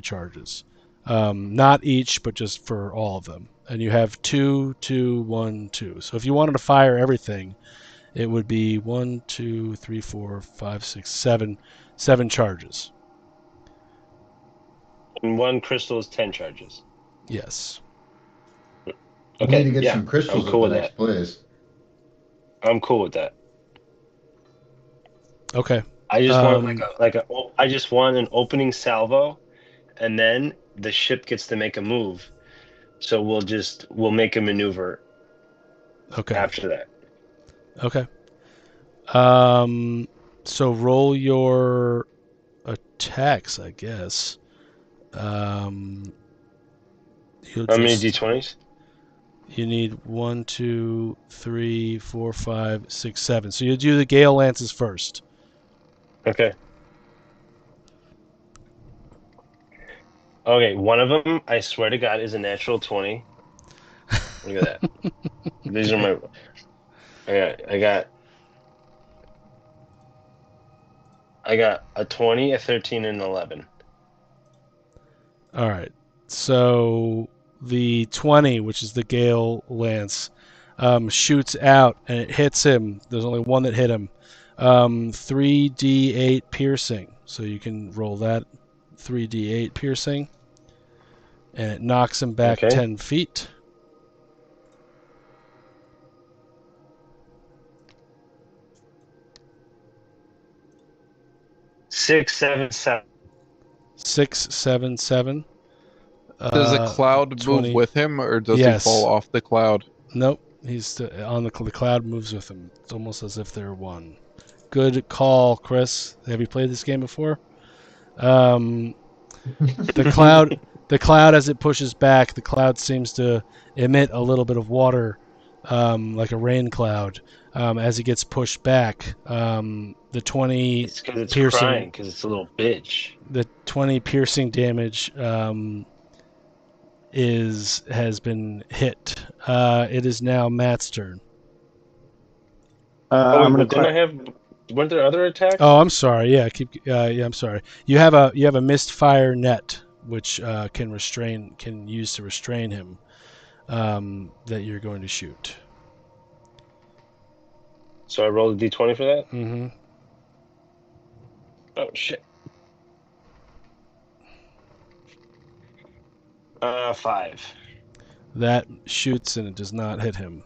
charges. Not each, but just for all of them. And you have 2, 2, 1, 2. So if you wanted to fire everything, it would be 1, 2, 3, 4, 5, 6, 7 charges. And one crystal is 10 charges. Yes. Okay. We need to get yeah, some crystals I'm cool at the with next place. I'm cool with that. Okay. I just want I just want an opening salvo, and then the ship gets to make a move. So we'll make a maneuver Okay. after that. Okay. So roll your attacks, I guess. How many d20s? You need 1, 2, 3, 4, 5, 6, 7. So you do the Gale Lances first. Okay. Okay, one of them, I swear to God, is a natural 20. Look at that. These are my. I got a 20, a 13, and an 11. All right. So the 20, which is the Gale Lance, shoots out and it hits him. There's only one that hit him. 3d8 piercing. So you can roll that 3d8 piercing. And it knocks him back 10 feet. Six, seven, 6, 7, 7. Does a cloud 20. move with him, or does Yes. he fall off the cloud? Nope. He's on the cloud moves with him. It's almost as if they're one. Good call, Chris. Have you played this game before? The cloud as it pushes back, the cloud seems to emit a little bit of water, like a rain cloud. As it gets pushed back, the 20 It's because it's piercing, crying because it's a little bitch. the 20 piercing damage has been hit. It is now Matt's turn. I'm gonna Didn't I have? Weren't there other attacks? Oh, I'm sorry. Yeah, I'm sorry. You have a misfire net which can use to restrain him, that you're going to shoot. So I rolled a d20 for that. Mm-hmm. Oh shit. 5. That shoots and it does not hit him.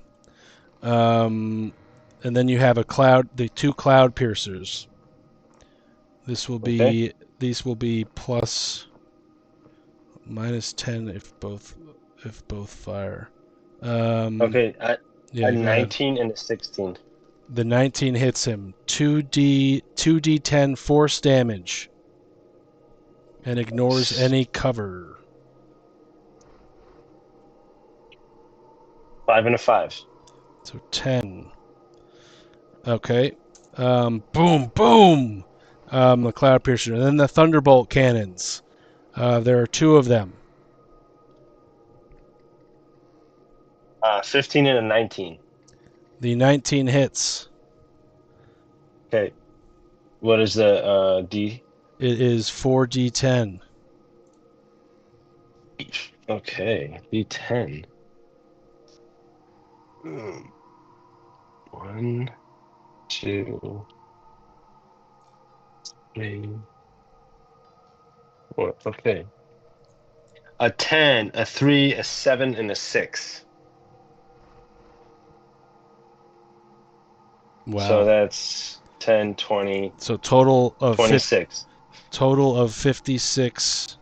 And then you have the 2 cloud piercers. These will be plus -10 if both fire. Okay, a Yeah, 19 and a 16. the 19 hits him. 2d10 force damage, and ignores any cover. 5 and a 5. So 10. Okay. Boom, boom. The cloud piercer, and then the thunderbolt cannons. There are 2 of them. 15 and a 19. The 19 hits. Okay. What is the D? It is 4d10. Okay, D10. 1, 2, 3, 4. Okay. A 10, a 3, a 7, and a 6. Wow. So that's 10, 20, So total of 26. total of 56.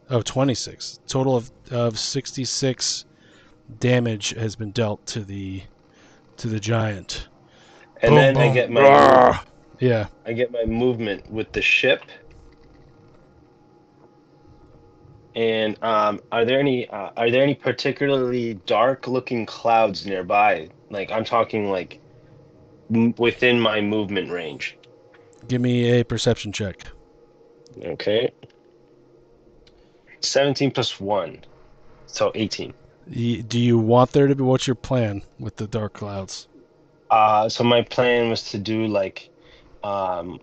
Oh, 26. Total of 66 damage has been dealt to the giant. And Boom, then I boom. get my Roar. Yeah. I get my movement with the ship. And are there any particularly dark looking clouds nearby? Like I'm talking like within my movement range. Give me a perception check. Okay. 17 plus 1. So 18. Do you want there to be? What's your plan with the dark clouds? So my plan was to do like the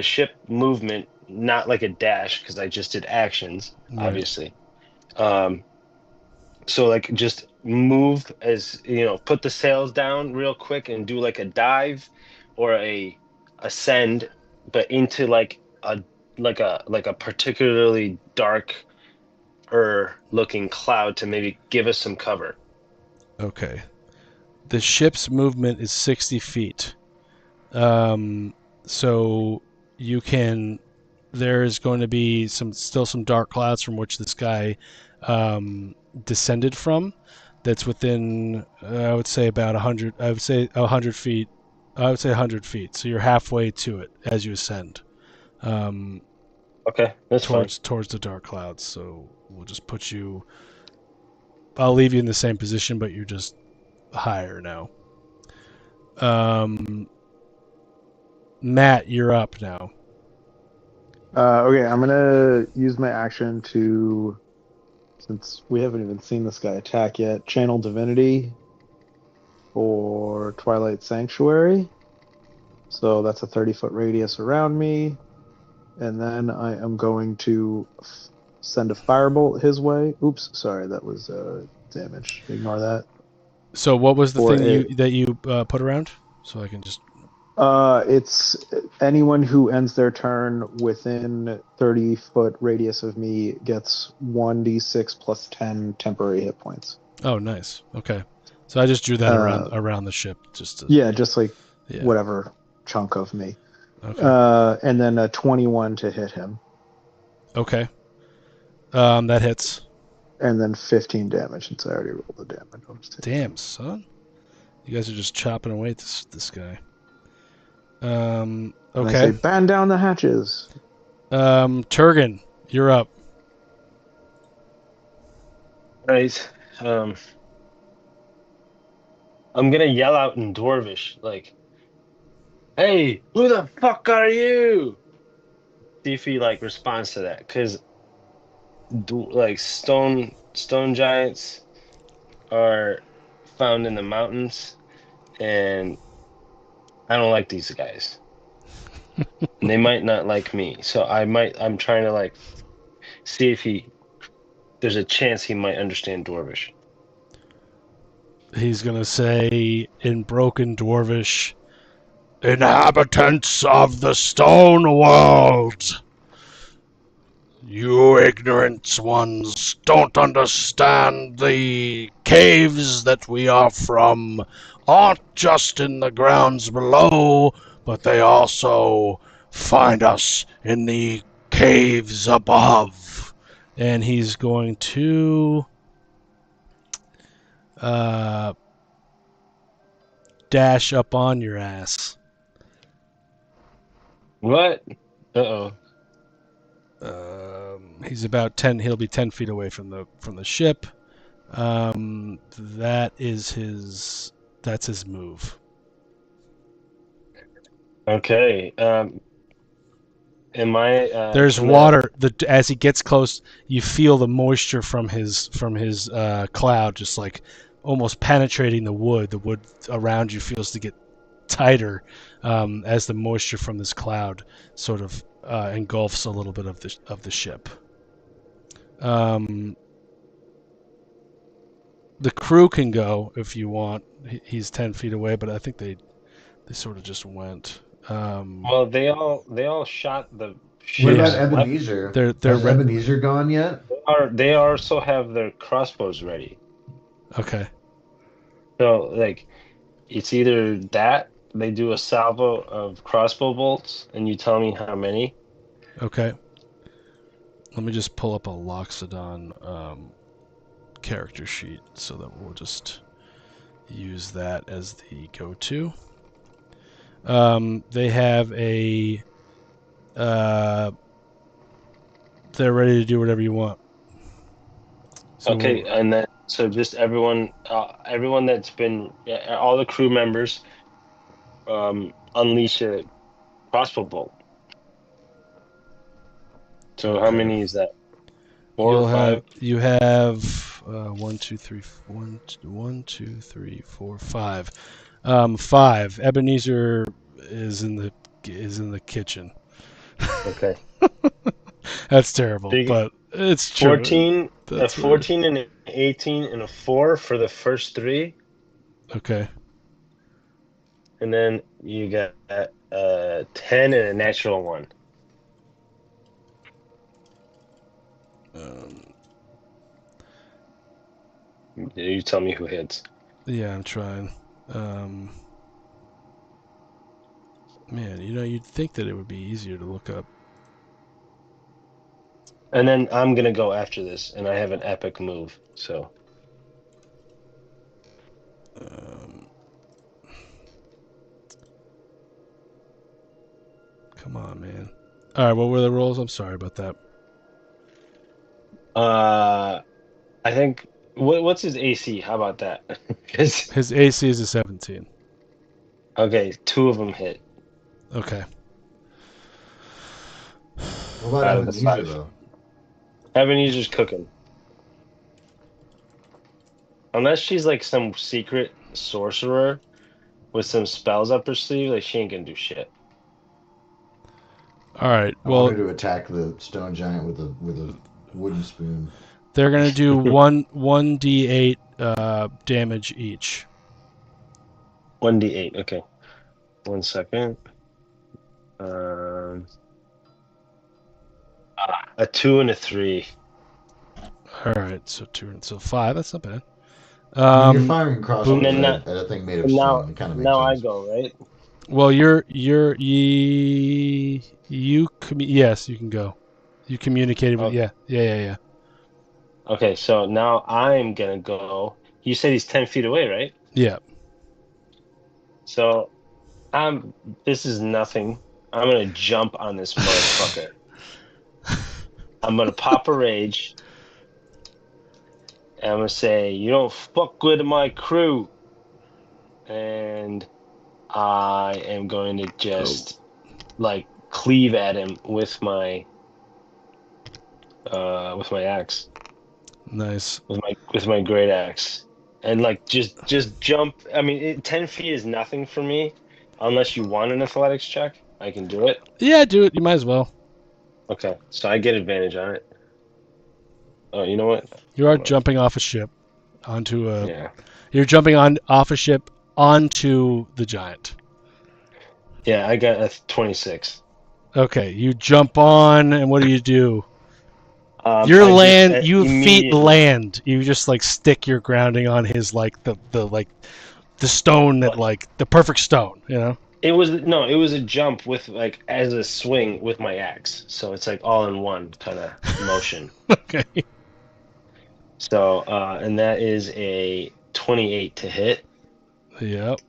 ship movement, not like a dash because I just did actions, Right. obviously. So like just move as put the sails down real quick and do like a dive or a ascend, but into like a particularly dark looking cloud to maybe give us some cover. Okay. The ship's movement is 60 feet. So you can. There is going to be still some dark clouds from which this guy descended from. That's within, I would say about 100. I would say 100 feet. I would say 100 feet. So you're halfway to it as you ascend. Okay, that's towards the dark clouds. So we'll just put you. I'll leave you in the same position, but you're just higher now. Matt, you're up now. Okay, I'm gonna use my action to, since we haven't even seen this guy attack yet, channel divinity for Twilight Sanctuary. So that's a 30-foot radius around me. And then I am going to send a firebolt his way. Oops, sorry, that was damage. Ignore that. So what was the Or thing that you put around? So I can just. It's anyone who ends their turn within 30-foot radius of me gets 1d6 plus 10 temporary hit points. Oh, nice. Okay. So I just drew that around the ship, just to. Yeah, just like whatever chunk of me. Okay. And then a 21 to hit him. Okay. That hits. and then 15 damage since I already rolled the damage. I'll just take Damn, son. You guys are just chopping away at this guy. And I Okay. say, "Ban down the hatches." Turgan, you're up. Right. I'm gonna yell out in Dwarvish, like, "Hey, who the fuck are you?" See if he like responds to that, because like stone giants are found in the mountains, and I don't like these guys. And they might not like me, so I'm trying to like see if there's a chance he might understand Dwarvish. He's gonna say in broken Dwarvish, "Inhabitants of the stone world, you ignorant ones don't understand the caves that we are from aren't just in the grounds below, but they also find us in the caves above." And he's going to dash up on your ass. What? Uh-oh. He's about 10. He'll be 10 feet away from the ship. That's his move. Okay. Am I? There's can water. As he gets close, you feel the moisture from his cloud, just like almost penetrating the wood. The wood around you feels to get tighter as the moisture from this cloud sort of engulfs a little bit of the ship. The crew can go if you want. He's 10 feet away, but I think they sort of just went. Well, they all shot the What ship's about weapon. Ebenezer? They're Has Ebenezer gone yet? They also have their crossbows ready. Okay. So like, it's either that they do a salvo of crossbow bolts, and you tell me how many. Okay. Let me just pull up a Loxodon character sheet so that we'll just use that as the go-to. They have a... they're ready to do whatever you want. So Okay, and then so just everyone that's been all the crew members, unleash a crossbow bolt. So how Okay. many is that? 4 or 5? You have 1, 2, 3, 1, 2, 3, 4, 5. 5. Ebenezer is in the kitchen. Okay. That's terrible, So you but it's true. 14, a That's 14 and an 18 and a 4 for the first 3, Okay. and then you got 10 and a natural 1. You tell me who hits. Yeah, I'm trying. Man, you'd think that it would be easier to look up. And then I'm gonna go after this, and I have an epic move. So Come on, man. All right, what were the rolls? I'm sorry about that. I think what's his AC? How about that? 'Cause- His AC is a 17. okay, 2 of them hit. Okay. What about Out of the Ebenezer 5. though? Ebenezer's cooking. Unless she's like some secret sorcerer with some spells up her sleeve, like she ain't gonna do shit. All right. I want Well, her to attack the stone giant with a wooden spoon. they're gonna do 1d8 damage each. 1d8. Okay. 1 second. A 2 and a 3. All right. So 2 and 5. That's not bad. I mean, you're firing crossbows and then at a thing made of Now, stone. It kind of makes now I sense. go, right? Well, yes, you can go. You communicated with Okay. yeah. Okay, so now I'm gonna go. You said he's 10 feet away, right? Yeah. So this is nothing. I'm gonna jump on this motherfucker. I'm gonna pop a rage, and I'm gonna say, "You don't fuck with my crew," and I am going to just like cleave at him with my axe, Nice. with my great axe, and like just jump. I mean, 10 feet is nothing for me, unless you want an athletics check. I can do it. Yeah, do it. You might as well. Okay, so I get advantage on it. Oh, you know what? You are jumping off a ship onto a. Yeah, You're jumping off a ship onto the giant. yeah. I got a 26. Okay, you jump on, and what do you do? I just, You feet immediately- land. You just like stick your grounding on his like the stone that like the perfect stone. You know. It was a jump with like as a swing with my axe. So it's like all in one kind of motion. Okay. So and that is a 28 to hit. Yep.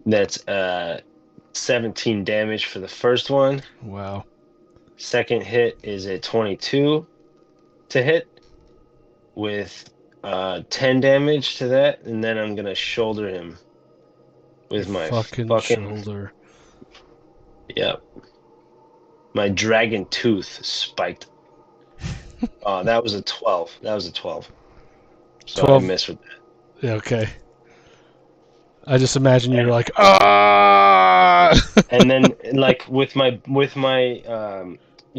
That's 17 damage for the first one. Wow. Second hit is a 22 to hit with 10 damage to that, and then I'm gonna shoulder him with my fucking fucking shoulder. Yep. My dragon tooth spiked. Oh, that was a 12. That was a 12. So 12. I missed with that. Yeah, okay. I just imagine you're like, ah. And then like with my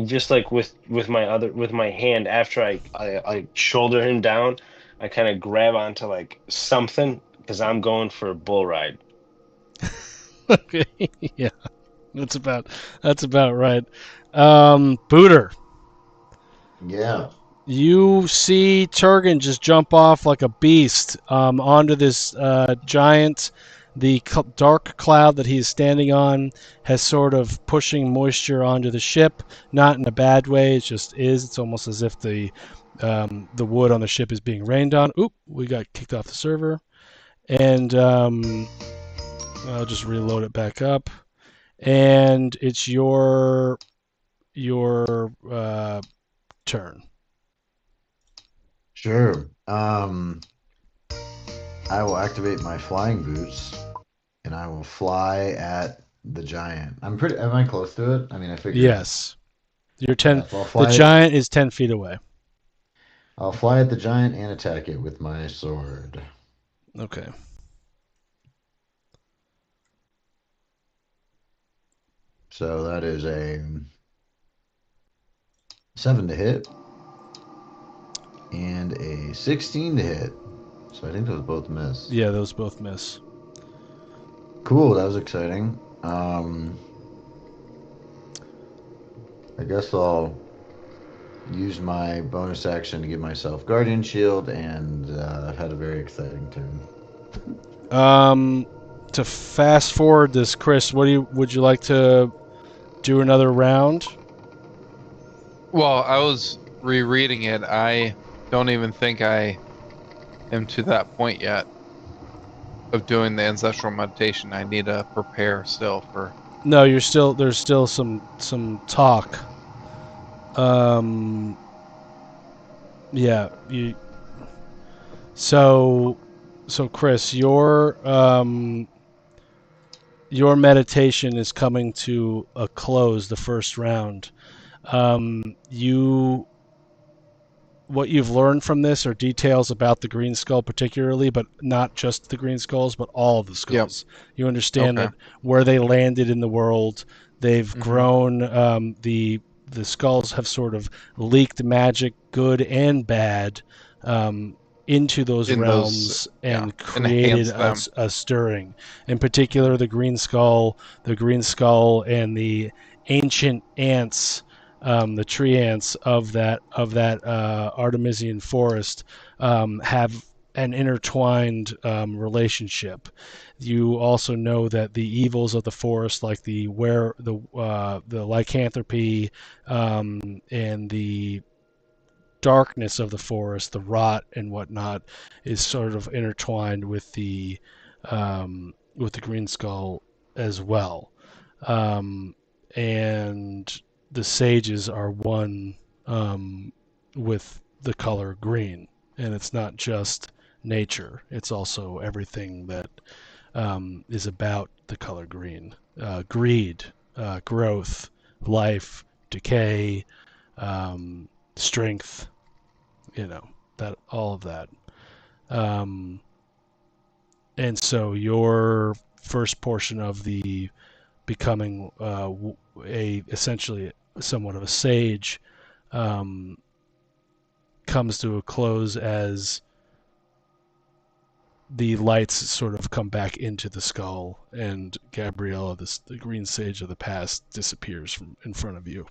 just like with my hand after I shoulder him down, I kind of grab onto like something because I'm going for a bull ride. Okay. Yeah. That's about right. Booter, Yeah. you see Turgan just jump off like a beast onto this giant. The dark cloud that he's standing on has sort of pushing moisture onto the ship, not in a bad way. It just is. It's almost as if the wood on the ship is being rained on. Oop, we got kicked off the server. And I'll just reload it back up. And it's your turn. Sure. I will activate my flying boots, and I will fly at the giant. Am I close to it? I mean, I figured. Yes. You're 10. Yeah, so I'll fly The giant is 10 feet away. I'll fly at the giant and attack it with my sword. Okay. So that is a 7 to hit and a 16 to hit. So I think those both miss. Yeah, those both miss. Cool, that was exciting. I guess I'll use my bonus action to give myself Guardian Shield, and I've had a very exciting turn. To fast forward this, Chris, would you like to do another round? Well, I was rereading it. I don't even think I am to that point yet of doing the ancestral meditation. I need to prepare still for. No, there's still some talk. Yeah, So Chris, your meditation is coming to a close, the first round. What you've learned from this are details about the Green Skull particularly, but not just the Green Skulls, but all of the skulls. Yep. You understand that where they landed in the world, they've grown. The skulls have sort of leaked magic, good and bad, into those realms and created a stirring. In particular, the Green Skull and the ancient ants, the tree ants of that Artemisian forest, have an intertwined relationship. You also know that the evils of the forest, like the lycanthropy, and the darkness of the forest, the rot and whatnot, is sort of intertwined with the green skull as well. And the sages are one with the color green, and it's not just nature; it's also everything that is about the color green: greed, growth, life, decay, strength. That all of that. And so your first portion of the becoming essentially somewhat of a sage comes to a close as the lights sort of come back into the skull, and Gabriella, the green sage of the past, disappears from in front of you.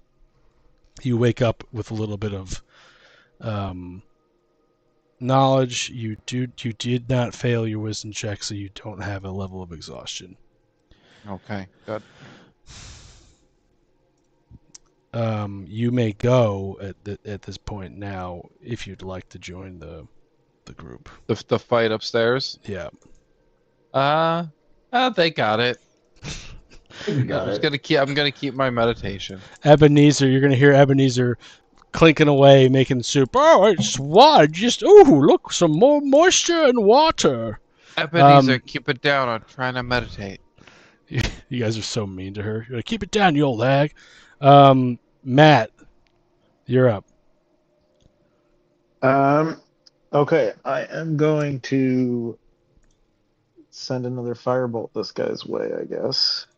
You wake up with a little bit of knowledge. You did not fail your wisdom check, so you don't have a level of exhaustion. Okay, good. You may go at this point now if you'd like to join the group. The fight upstairs. Yeah. They got it. You got it. I'm gonna keep my meditation. Ebenezer, you're gonna hear Ebenezer clinking away, making soup. Oh, it's water. Just look, some more moisture and water. Ebenezer, keep it down. I'm trying to meditate. You guys are so mean to her. You're like, keep it down, you old hag. Matt, you're up. Okay, I am going to send another firebolt this guy's way, I guess.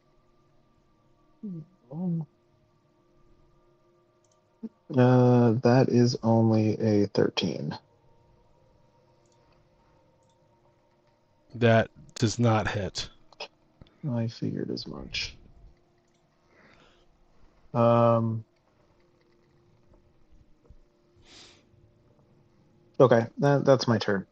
That is only a 13. That does not hit. I figured as much. Okay, that's my turn.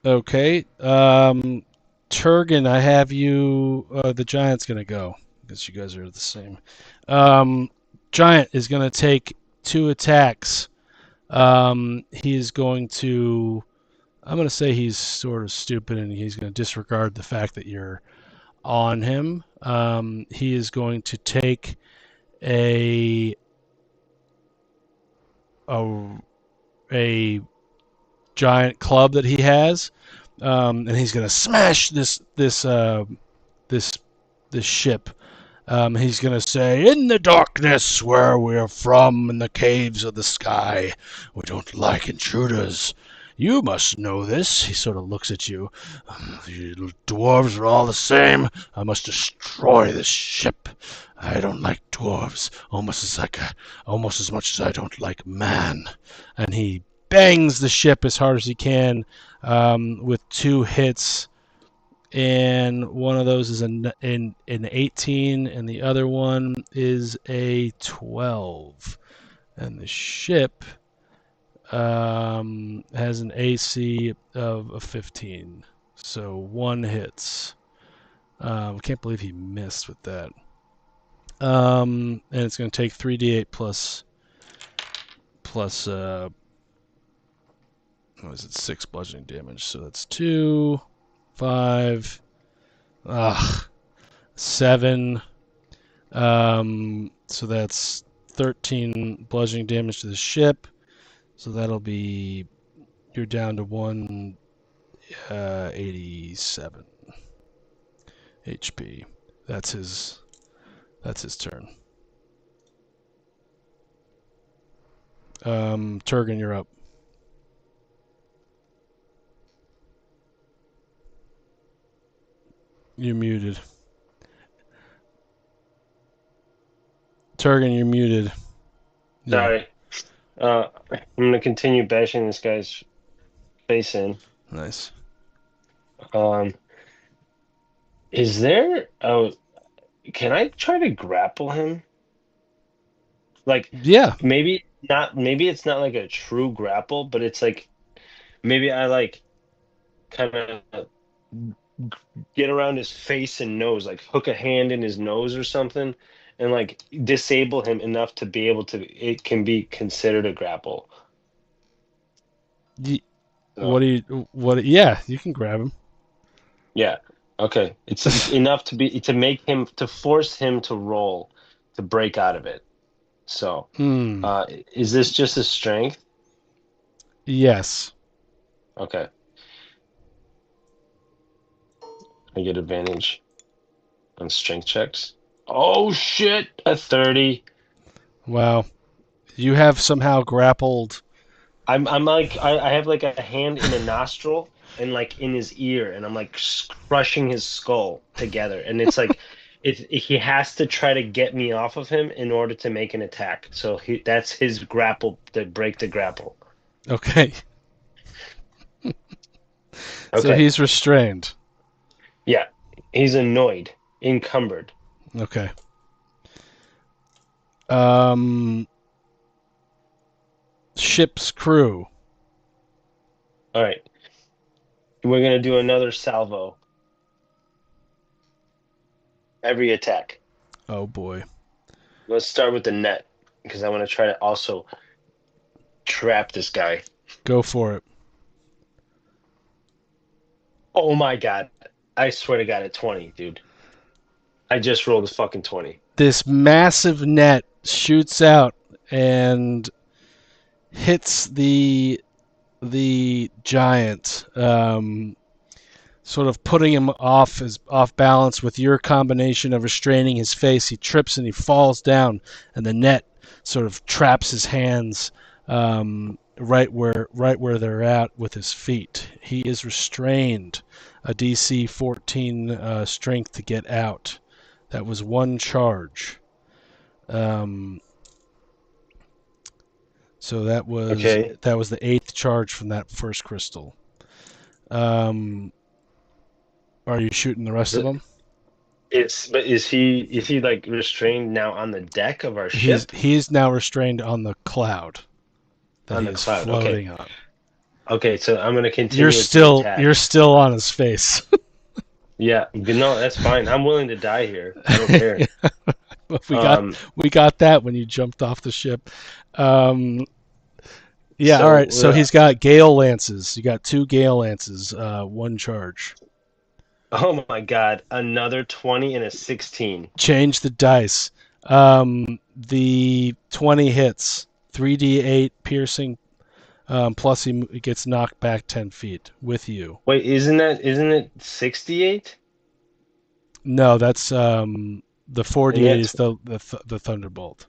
Okay. Turgan, I have you. The giant's gonna go because you guys are the same. Giant is gonna take 2 attacks. He is going to. I'm gonna say he's sort of stupid, and he's gonna disregard the fact that you're on him. He is going to take a giant club that he has, and he's gonna smash this ship. He's gonna say, "In the darkness where we're from, in the caves of the sky, we don't like intruders. You must know this." He sort of looks at you. "You dwarves are all the same. I must destroy this ship. I don't like dwarves almost as much as I don't like man." And he bangs the ship as hard as he can with 2 hits. And one of those is an 18, and the other one is a 12. And the ship has an AC of a 15, so 1 hits. I can't believe he missed with that. And it's going to take 3d8 plus what is it, 6 bludgeoning damage. So that's 2, 5, 7. So that's 13 bludgeoning damage to the ship. So that'll be, you're down to 187 HP. That's his turn. Turgan, you're up. You're muted. Turgan, you're muted. Yeah. Sorry. I'm gonna continue bashing this guy's face in. Nice. Is there can I try to grapple him? Like, Yeah. maybe it's not like a true grapple, but it's like maybe I like kind of get around his face and nose, like hook a hand in his nose or something, and like disable him enough to be able to. It can be considered a grapple. Y- So, What do you? What? Yeah, you can grab him. yeah. Okay. It's enough to make him to force him to roll to break out of it. So, Hmm. is this just a strength? Yes. Okay. I get advantage on strength checks. Oh shit! A 30. Wow. You have somehow grappled. I'm like I have like a hand in a nostril and like in his ear, and I'm like crushing his skull together, and it's like he has to try to get me off of him in order to make an attack. So that's his grapple to break the grapple. Okay. So Okay. he's restrained. Yeah. He's annoyed, encumbered. Okay. Um. Ship's crew. All right. We're gonna do another salvo. Every attack. Oh boy. Let's start with the net because I want to try to also trap this guy. Go for it. Oh my God. I swear to God, at 20, dude. I just rolled a fucking 20. This massive net shoots out and hits the giant, sort of putting him off balance with your combination of restraining his face. He trips and he falls down, and the net sort of traps his hands right where they're at with his feet. He is restrained. A DC 14 strength to get out. That was one charge. So that was Okay. the 8th charge from that first crystal. Are you shooting the rest of them? But is he like restrained now on the deck of our He's ship? now restrained on the cloud that On he the is cloud. floating on. Okay, so I'm gonna continue You're with the still attack. on his face. Yeah, no, that's fine. I'm willing to die here. I don't care. we got that when you jumped off the ship. Yeah, all right. So So he's got Gale Lances. You got 2 Gale Lances, one charge. oh my God, another 20 and a 16. Change the dice. The 20 hits, 3d8 piercing, plus he gets knocked back 10 feet with you. Wait, isn't it 68? No, that's the 4d8 And is yet, the thunderbolt.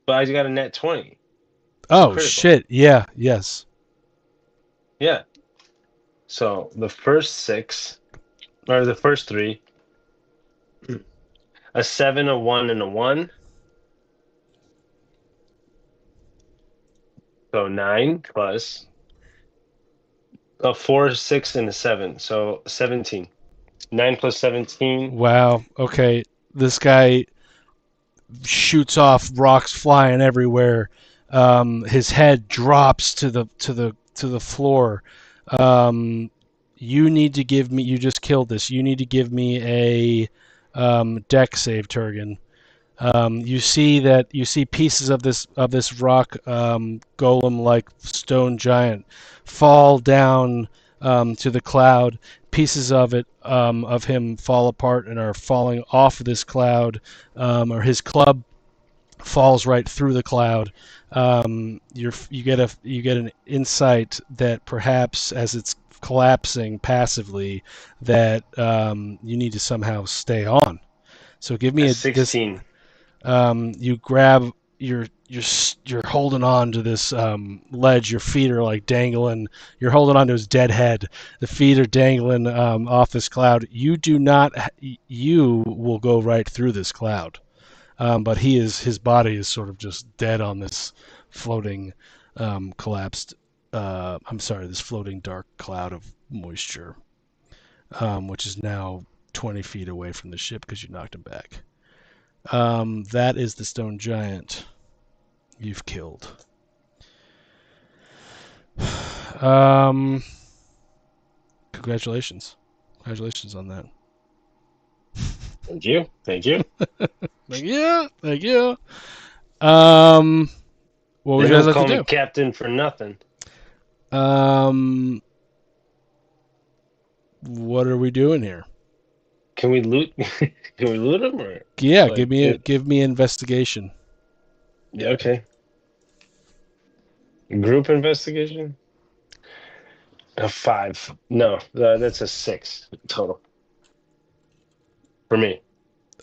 but I got a net 20. It's a Oh critical. shit! Yeah, yes. Yeah. So the first 6, or the first 3, a 7, a 1, and a 1. So 9 plus a 4, 6, and a 7. So 17. 9 plus 17. Wow. Okay, this guy shoots off rocks flying everywhere. His head drops to the floor. You need to give me. You just killed this. You need to give me a deck save, Turgan. You see pieces of this rock golem like stone giant fall down to the cloud. Pieces of it of him fall apart and are falling off of this cloud, or his club falls right through the cloud. You get an insight that perhaps as it's collapsing passively, that you need to somehow stay on. So give me A this. 16. You grab you're holding on to this ledge. Your feet are like dangling. You're holding on to his dead head. The feet are dangling off this cloud. You do not. You will go right through this cloud, but his body is sort of just dead on this floating, collapsed. I'm sorry, this floating dark cloud of moisture, which is now 20 feet away from the ship because you knocked him back. That is the stone giant you've killed. Congratulations. Congratulations on that. Thank you. Thank you. Thank you. Thank you. What would They you guys don't like call to me do? captain for nothing. What are we doing here? Can we loot? Can we loot them or Yeah, like? give me investigation. Yeah, okay. Group investigation. A 5. No, that's a 6 total for me.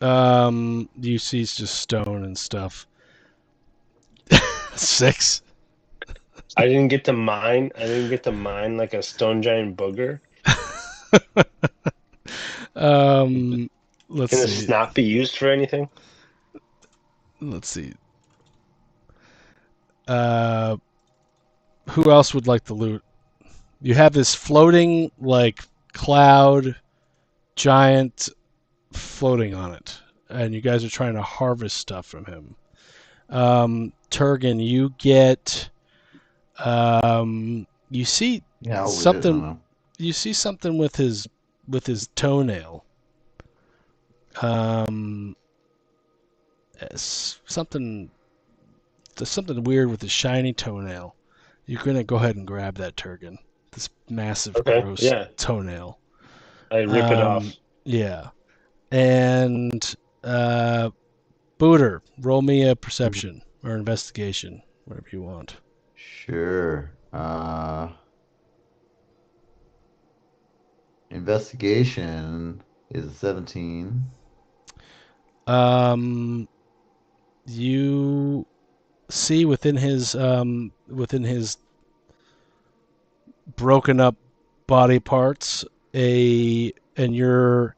You see it's just stone and stuff. 6. I didn't get to mine. I didn't get to mine like a stone giant booger. Let's Can see. this not be used for anything? Let's see. Who else would like to loot? You have this floating like cloud giant floating on it, and you guys are trying to harvest stuff from him. Turgan, you get you see Yeah, I'll loot it. I don't something. know. You see something with his toenail. Something. There's something weird with his shiny toenail. You're gonna go ahead and grab that Turgan. This massive, Okay, gross yeah. toenail. I rip it off. Yeah. And Booter, roll me a perception or investigation, whatever you want. Sure. Investigation is 17. You see within his broken up body parts and your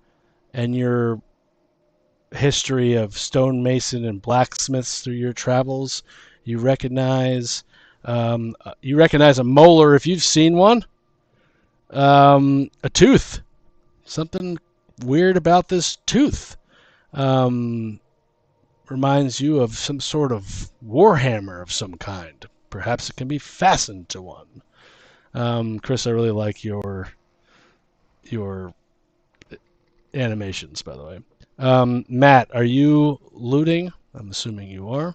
history of stonemason and blacksmiths through your travels, you recognize a molar if you've seen one. A tooth. Something weird about this tooth. Reminds you of some sort of warhammer of some kind. Perhaps it can be fastened to one. Chris, I really like your animations, by the way. Matt, are you looting? I'm assuming you are.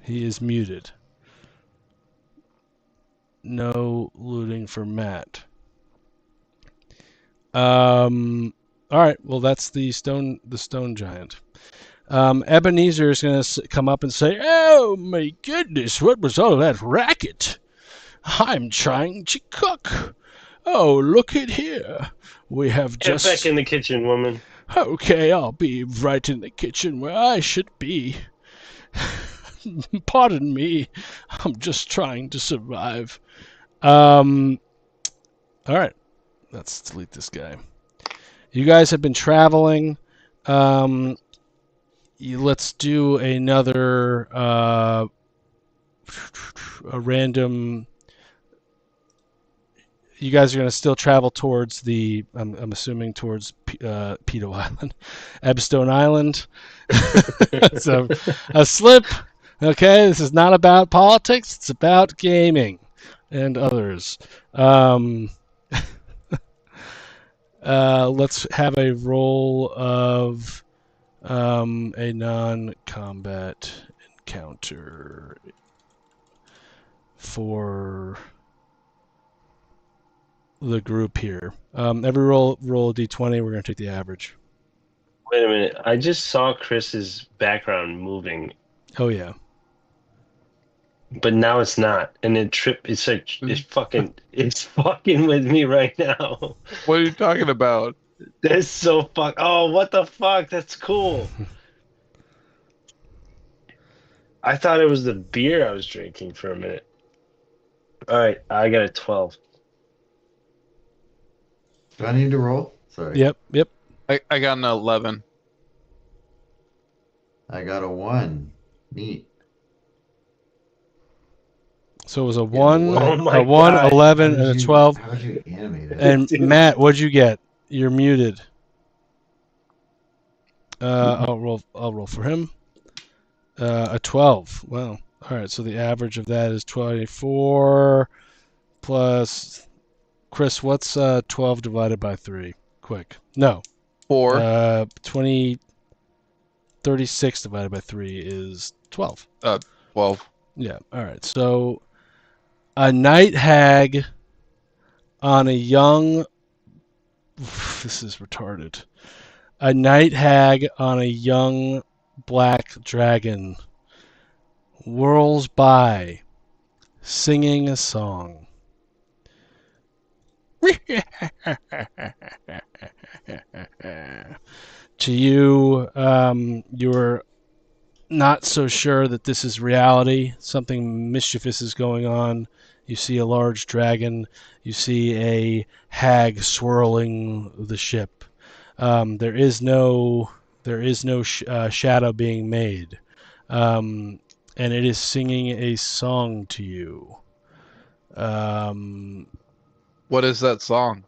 He is muted. No looting for Matt. All right. Well, that's the stone giant. Ebenezer is going to come up and say, "Oh my goodness, what was all that racket? I'm trying to cook. Oh, look at here. We have Get back in the kitchen, woman. Okay, I'll be right in the kitchen where I should be. Pardon me. I'm just trying to survive. All right. Let's delete this guy. You guys have been traveling. Let's do another a random. You guys are going to still travel towards the. I'm assuming towards Pedo Island, Ebstone Island. So a slip. Okay, this is not about politics. It's about gaming and others. Let's have a roll of a non-combat encounter for the group here. Every roll a d20. We're going to take the average. Wait a minute. I just saw Chris's background moving, Oh yeah. but now it's not. And it's like it's fucking with me right now. What are you talking about? That's so fuck. Oh, what the fuck? That's cool. I thought it was the beer I was drinking for a minute. All right, I got a 12. Do I need to roll? Sorry. Yep. I got an 11. I got a 1. Neat. So it was a Yeah, 1, what? Oh my a 1, God. 11, and a 12. How did you animate it? And Dude. Matt, what'd you get? You're muted. I'll roll for him. A 12. Wow. All right. So the average of that is 24 plus. Chris, what's 12 divided by 3? quick. No. 4. 36 divided by 3 is 12. 12. Yeah. All right. So a night hag on a young. This is retarded. A night hag on a young black dragon whirls by, singing a song. To you, you're not so sure that this is reality. Something mischievous is going on. You see a large dragon. You see a hag swirling the ship. There is no shadow being made, and it is singing a song to you. What is that song?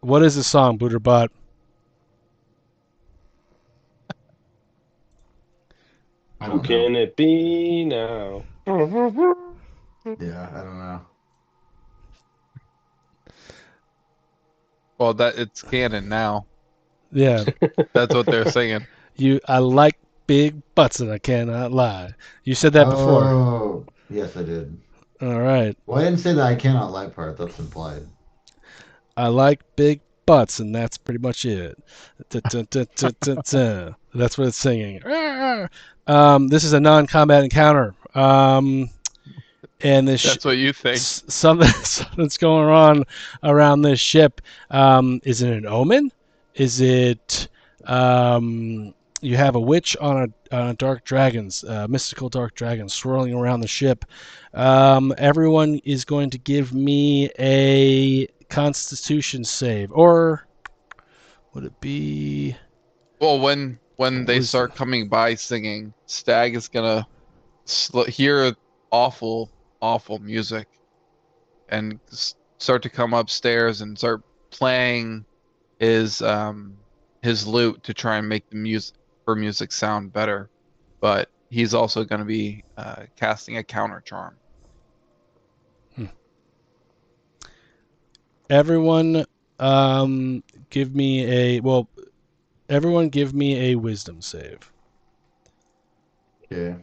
What is the song, Booterbot? I Who don't know. can it be now? Yeah, I don't know. Well, that it's canon now. Yeah, That's what they're singing. I like big butts and I cannot lie. You said that before. Oh, yes, I did. All right. Well, I didn't say that I cannot lie part. That's implied. I like big butts, and that's pretty much it. That's what it's singing. This is a non-combat encounter. And this That's what you think. something's going on around this ship. Is it an omen? Is it you have a witch on a dark dragon's mystical dark dragon swirling around the ship? Everyone is going to give me a Constitution save, or would it be? Well, when they Wisdom. start coming by singing, Stag is gonna hear awful music and start to come upstairs and start playing his lute to try and make the music sound better. But he's also going to be casting a counter charm. Everyone, give me everyone give me a wisdom save. Okay.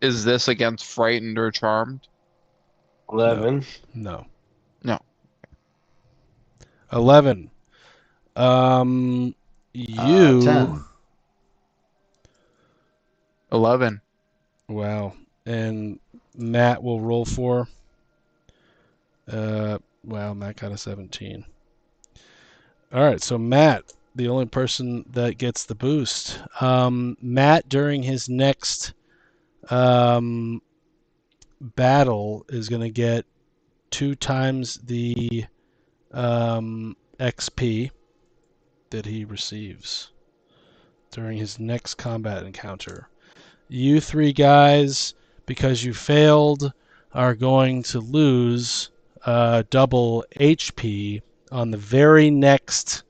Is this against frightened or charmed? 11. No. No. 11. You. 10. 11. Wow. And Matt will roll for. Wow, Matt got a 17. All right, so Matt, the only person that gets the boost. Matt, during his next battle, is going to get 2 times the XP that he receives during his next combat encounter. You 3 guys, because you failed, are going to lose double HP on the very next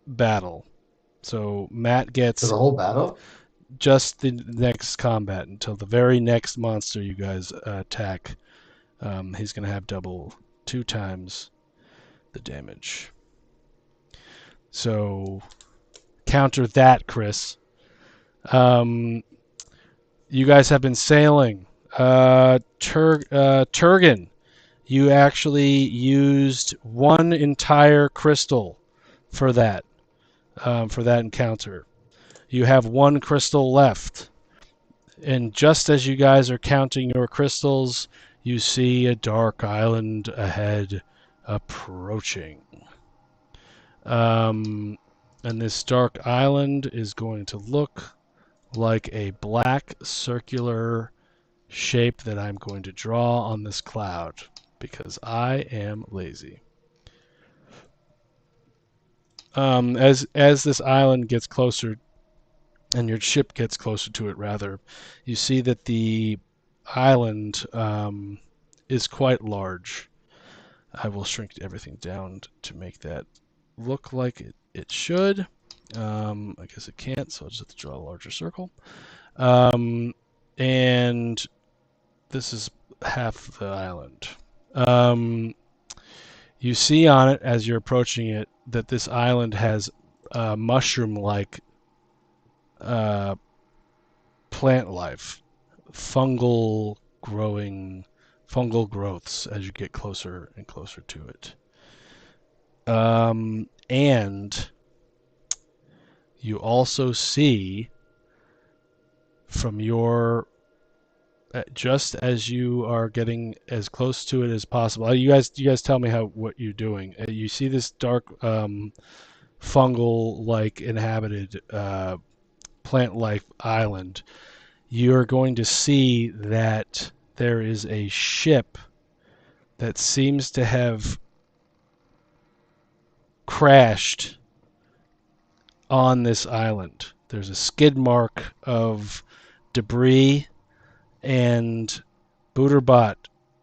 battle. So Matt gets For the whole battle? just the next combat until the very next monster you guys attack. He's going to have double 2 times the damage. So counter that, Chris. You guys have been sailing. Turgan, you actually used 1 entire crystal for that encounter. You have 1 crystal left. And just as you guys are counting your crystals, you see a dark island ahead approaching. And this dark island is going to look like a black circular shape that I'm going to draw on this cloud because I am lazy. As this island gets closer and your ship gets closer to it, rather, you see that the island is quite large. I will shrink everything down to make that look like it should. I guess it can't, so I'll just have to draw a larger circle. And this is half the island. You see on it as you're approaching it that this island has mushroom-like plant life, fungal growths as you get closer and closer to it. And you also see from your just as you are getting as close to it as possible. You guys tell me what you're doing. You see this dark fungal-like inhabited plant life island. You're going to see that there is a ship that seems to have crashed on this island. There's a skid mark of debris, and Booterbot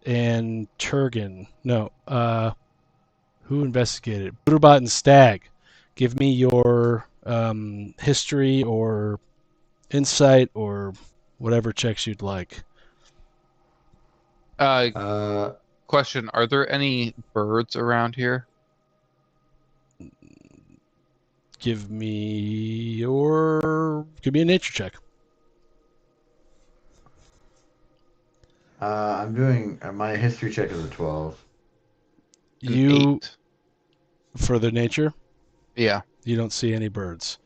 and Turgan. No, who investigated? Booterbot and Stag. Give me your history or insight or whatever checks you'd like. Question: are there any birds around here? Give me a nature check. I'm doing my history check is a 12. An You 8. for the nature. Yeah. You don't see any birds.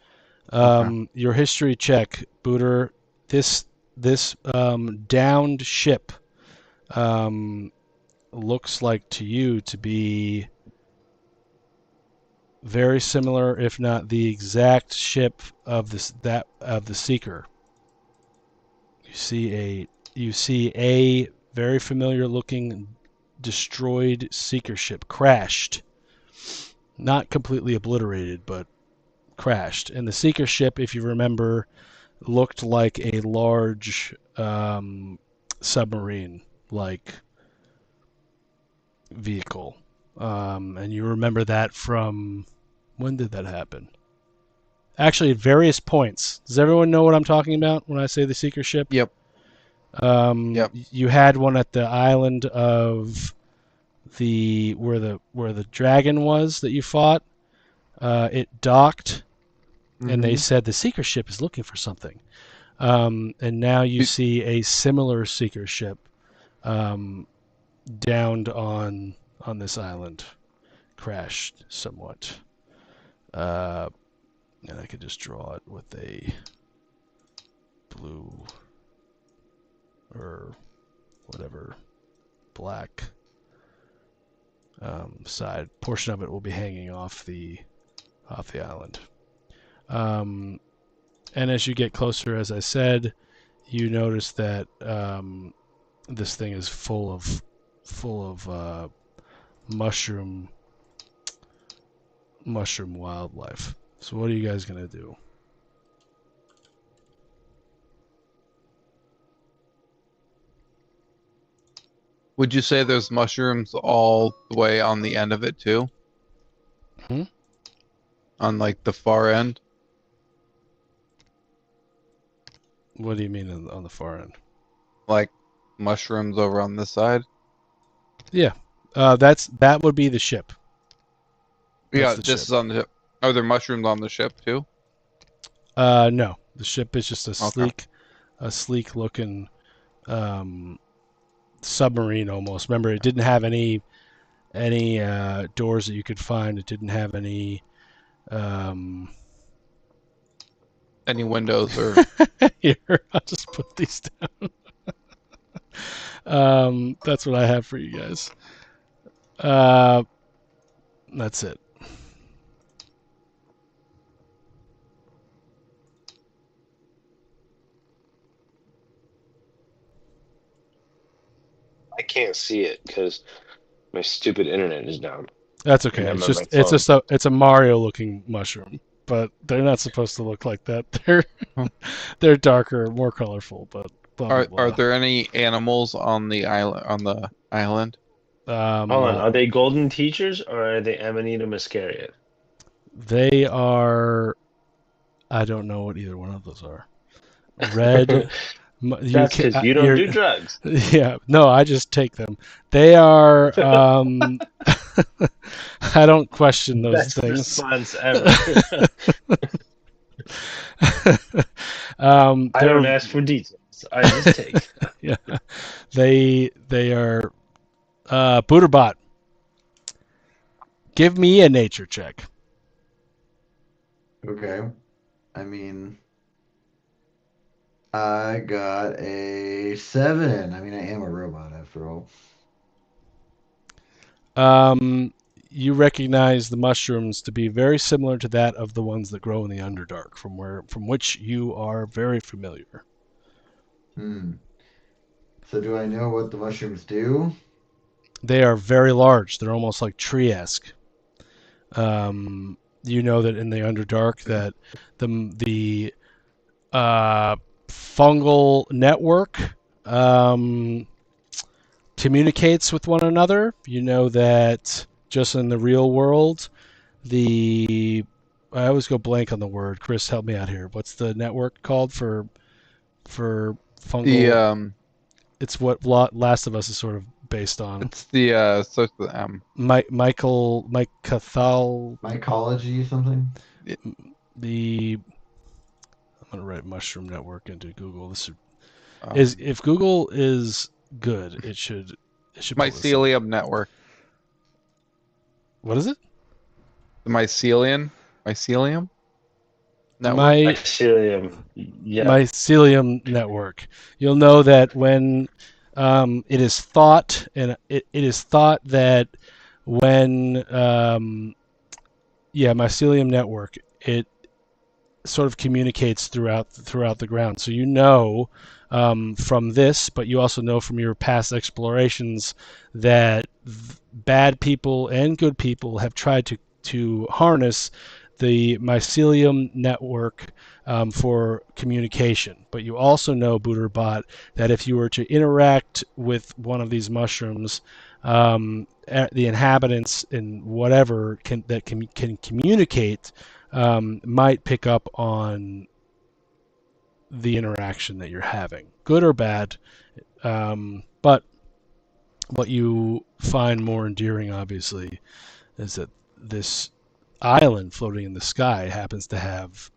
Okay. Your history check, Booter. This downed ship looks like to you to be very similar, if not the exact ship of the Seeker. You see a very familiar looking destroyed Seeker ship crashed. Not completely obliterated, but crashed. And the Seeker ship, if you remember, looked like a large submarine-like vehicle. And you remember that from... When did that happen? Actually, at various points. Does everyone know what I'm talking about when I say the Seeker ship? Yep. Yep. You had one at the island of where the dragon was that you fought. It docked, and they said the Seeker ship is looking for something. And now you see a similar Seeker ship downed on this island, crashed somewhat. And I could just draw it with a blue or whatever black side. Portion of it will be hanging off the island. And as you get closer, as I said, you notice that this thing is full of mushroom wildlife. So what are you guys gonna do? Would you say there's mushrooms all the way on the end of it too? Hmm? On like the far end? What do you mean on the far end? Like mushrooms over on this side? Yeah, that would be the ship. Yeah, the this ship. is on the ship. Are there mushrooms on the ship too? No, the ship is just a Okay. sleek looking submarine almost. Remember, it didn't have any doors that you could find. It didn't have any. Any windows or Here, I'll just put these down. That's what I have for you guys. That's it. I can't see it because my stupid internet is down. That's okay. And It's I'm on just my it's a Mario looking mushroom, but they're not supposed to look like that. Huh. They're darker, more colorful, but blah, blah, are blah. there any animals on the island? Hold on, are they golden teachers or are they Amanita muscariot? They are. I don't know what either one of those are. Red That's because you don't do drugs. Yeah, no, I just take them. They are. I don't question those Best things. response ever. I don't ask for details. I just take. Yeah, they are. Booterbot, give me a nature check. Okay. I mean, I got a 7. I mean, I am a robot after all. You recognize the mushrooms to be very similar to that of the ones that grow in the Underdark, from which you are very familiar. Hmm. So do I know what the mushrooms do? They are very large. They're almost like tree-esque. You know that in the Underdark that the fungal network communicates with one another. You know that just in the real world, I always go blank on the word. Chris, help me out here. What's the network called for fungal? The It's what Last of Us is sort of based on. it's the starts with M. Mike Cathal. Mycology something? I'm gonna write mushroom network into Google. This Um, is if Google is good, it should pull this up. mycelium network. What is it? The mycelium network. Mycelium. Yeah. Mycelium network. You'll know that when it is thought, and it is thought that when mycelium network, it sort of communicates throughout the ground. So you know from this, but you also know from your past explorations that bad people and good people have tried to harness the mycelium network for communication. But you also know, Booterbot, that if you were to interact with one of these mushrooms, the inhabitants and whatever can communicate might pick up on the interaction that you're having, good or bad. But what you find more endearing, obviously, is that this island floating in the sky happens to have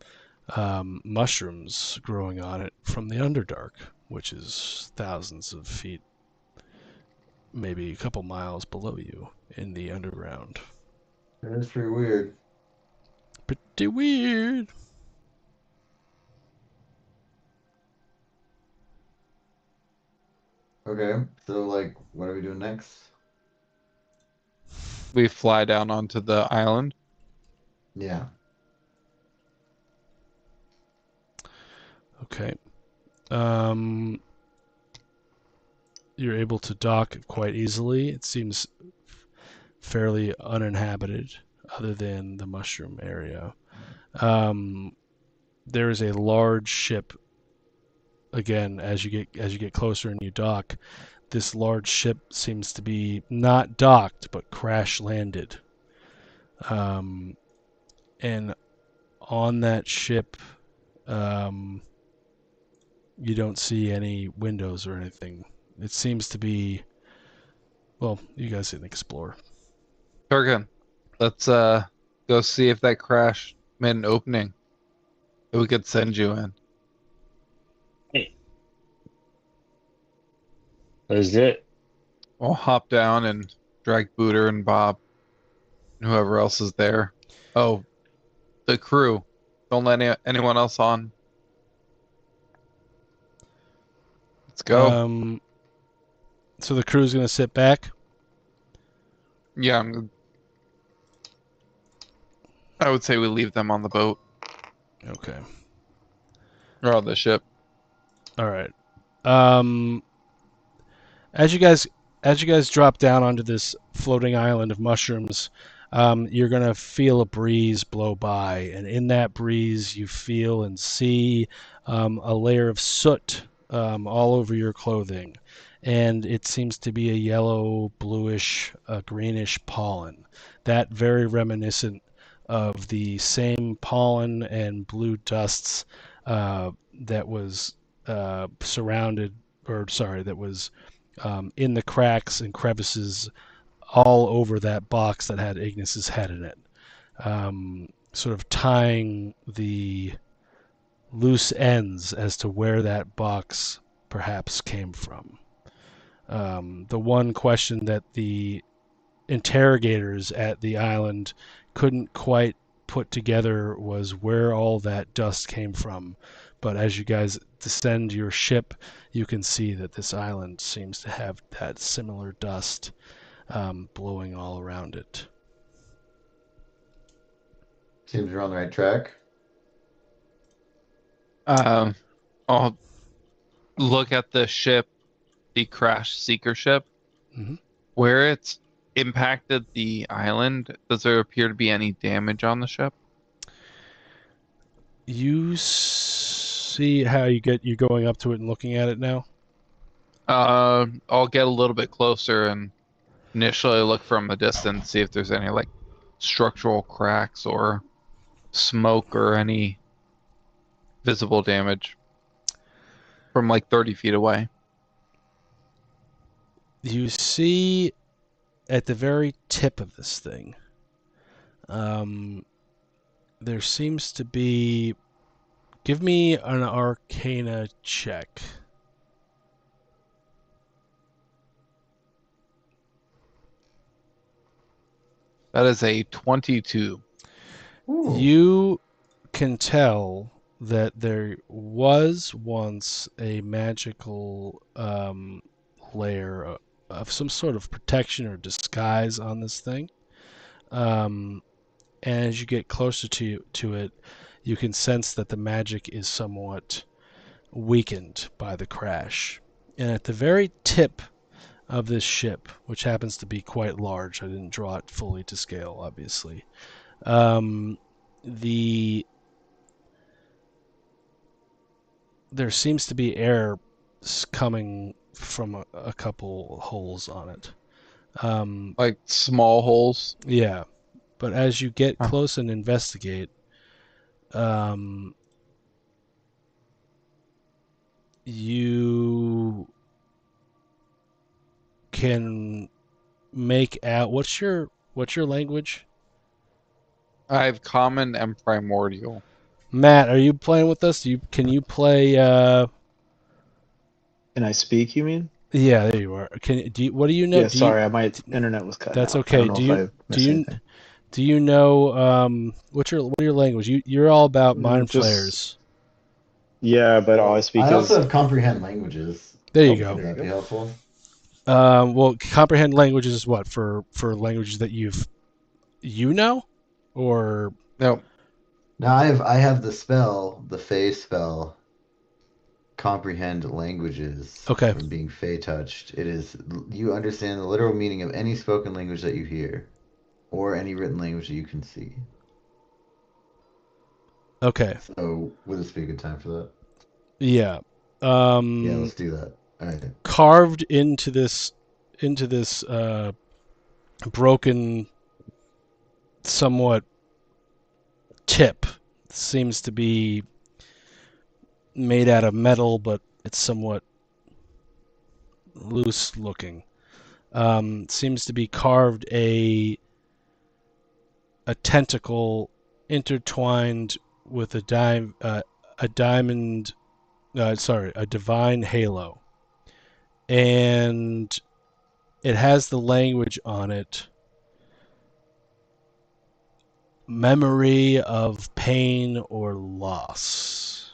mushrooms growing on it from the Underdark, which is thousands of feet, maybe a couple miles below you in the underground. That is pretty weird. Pretty weird. Okay, so like, what are we doing next? We fly down onto the island. Yeah. Okay. You're able to dock quite easily. It seems fairly uninhabited, other than the mushroom area. There is a large ship. Again, as you get closer and you dock, this large ship seems to be not docked but crash landed. And on that ship, you don't see any windows or anything. It seems to be, well, you guys didn't explore. Turgan, let's go see if that crash made an opening that we could send you in. Hey. Let's do it. We'll hop down and drag Booter and Bob and whoever else is there. Oh, the crew. Don't let anyone else on. Let's go. So the crew's gonna sit back. Yeah, I would say we leave them on the boat Okay. or on the ship. All right. As you guys drop down onto this floating island of mushrooms, you're gonna feel a breeze blow by, and in that breeze, you feel and see a layer of soot all over your clothing, and it seems to be a yellow, bluish, greenish pollen. That very reminiscent of the same pollen and blue dusts that was that was in the cracks and crevices all over that box that had Ignis's head in it, sort of tying the loose ends as to where that box perhaps came from. The one question that the interrogators at the island couldn't quite put together was where all that dust came from. But as you guys descend your ship, you can see that this island seems to have that similar dust blowing all around it. Seems we're on the right track. I'll look at the ship, the crashed seeker ship. Mhm. Where it's impacted the island, does there appear to be any damage on the ship? You see how you're going up to it and looking at it now? I'll get a little bit closer and initially look from a distance, see if there's any like structural cracks or smoke or any visible damage from like 30 feet away. You see at the very tip of this thing, there seems to be... Give me an Arcana check. That is a 22. Ooh. You can tell that there was once a magical layer of some sort of protection or disguise on this thing. And as you get closer to it, you can sense that the magic is somewhat weakened by the crash. And at the very tip of this ship, which happens to be quite large, I didn't draw it fully to scale, obviously, there seems to be air coming from a couple holes on it. Like small holes. Yeah, but as you get Huh. close and investigate, you can make out... What's your language? I have common and primordial. Matt, are you playing with us? Can you play? Can I speak, you mean? Yeah, there you are. What do you know? Yeah, sorry, my internet was cut That's out. okay. I don't know if I missed anything. Do you know what your language? You're all about mind Just- flayers. Yeah, but all I speak I is also have comprehend languages. There you Oh, go. Would that be helpful? Well, comprehend languages is what for languages that or No, Now I have the spell, the Fey spell, comprehend languages Okay. from being Fey touched. It is you understand the literal meaning of any spoken language that you hear, or any written language that you can see. okay, So would this be a good time for that? yeah. Yeah, let's do that. All right. Carved into this broken, somewhat tip seems to be made out of metal, but it's somewhat loose looking. Seems to be carved a tentacle intertwined with a divine halo, and it has the language on it: memory of pain or loss.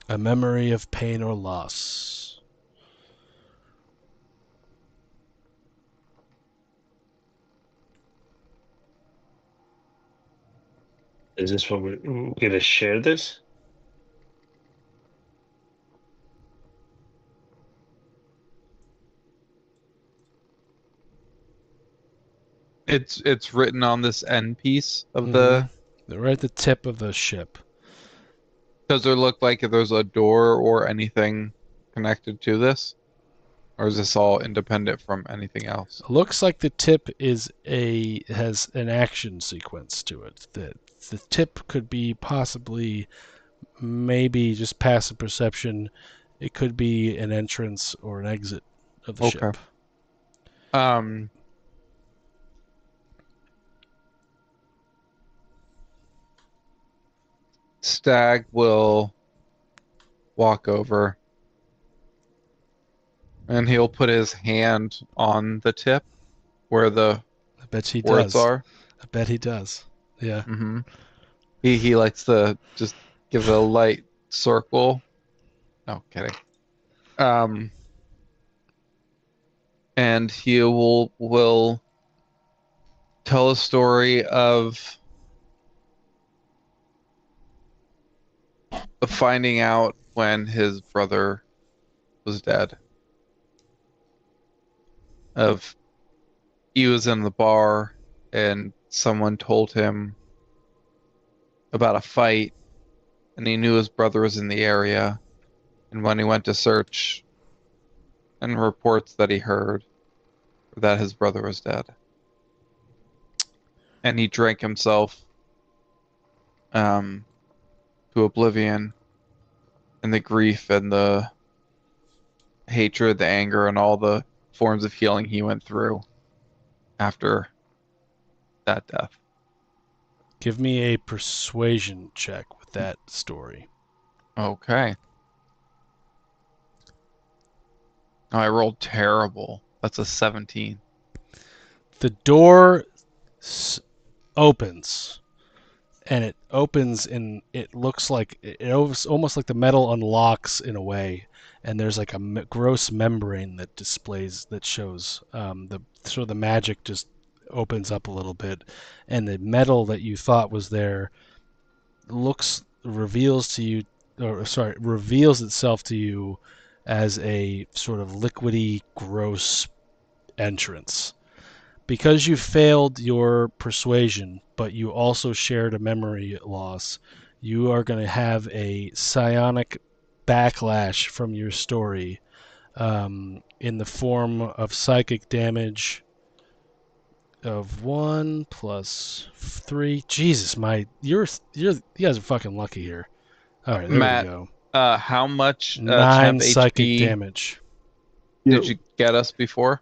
A memory of pain or loss. Is this what we're gonna share this? it's written on this end piece of Mhm. the. They're right at the tip of the ship. Does there look like if there's a door or anything connected to this, or is this all independent from anything else? Looks like the tip has an action sequence to it that the tip could be possibly, maybe just passive perception. It could be an entrance or an exit of the Okay. ship. Stag will walk over and he'll put his hand on the tip where the I bet he words does. are. I bet he does. Yeah. Mm-hmm. He likes to just give it a light circle. No, kidding. And he will tell a story of finding out when his brother was dead. Of he was in the bar and someone told him about a fight and he knew his brother was in the area, and when he went to search and reports that he heard that his brother was dead. And he drank himself to oblivion, and the grief and the hatred, the anger, and all the forms of healing he went through after that death. Give me a persuasion check with that story. Okay. Oh, I rolled terrible. That's a 17. The door opens, and it opens, and it looks like it's almost like the metal unlocks in a way, and there's like a gross membrane that shows the sort of the magic just opens up a little bit, and the metal that you thought was there reveals itself to you as a sort of liquidy, gross entrance. Because you failed your persuasion, but you also shared a memory loss, you are going to have a psionic backlash from your story, in the form of psychic damage of 1 + 3. Jesus, you guys are fucking lucky here. All right, there Matt, we go. How much 9 temp psychic HP damage. did you get us before?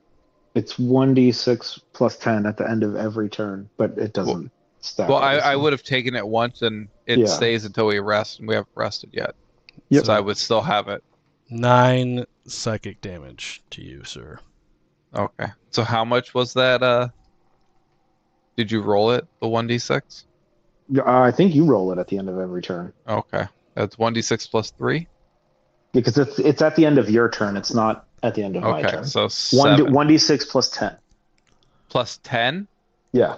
It's 1d6 + 10 at the end of every turn, but it doesn't stack. Well, up, I so. would have taken it once, and it Yeah. stays until we rest, and we haven't rested yet. Yep. So I would still have it. 9 psychic damage to you, sir. Okay. So how much was that? Did you roll it, the 1d6? I think you roll it at the end of every turn Okay. That's 1d6 + 3? because it's at the end of your turn. It's not at the end of my Okay, turn. so 7 1d6 + 10. plus 10? Yeah.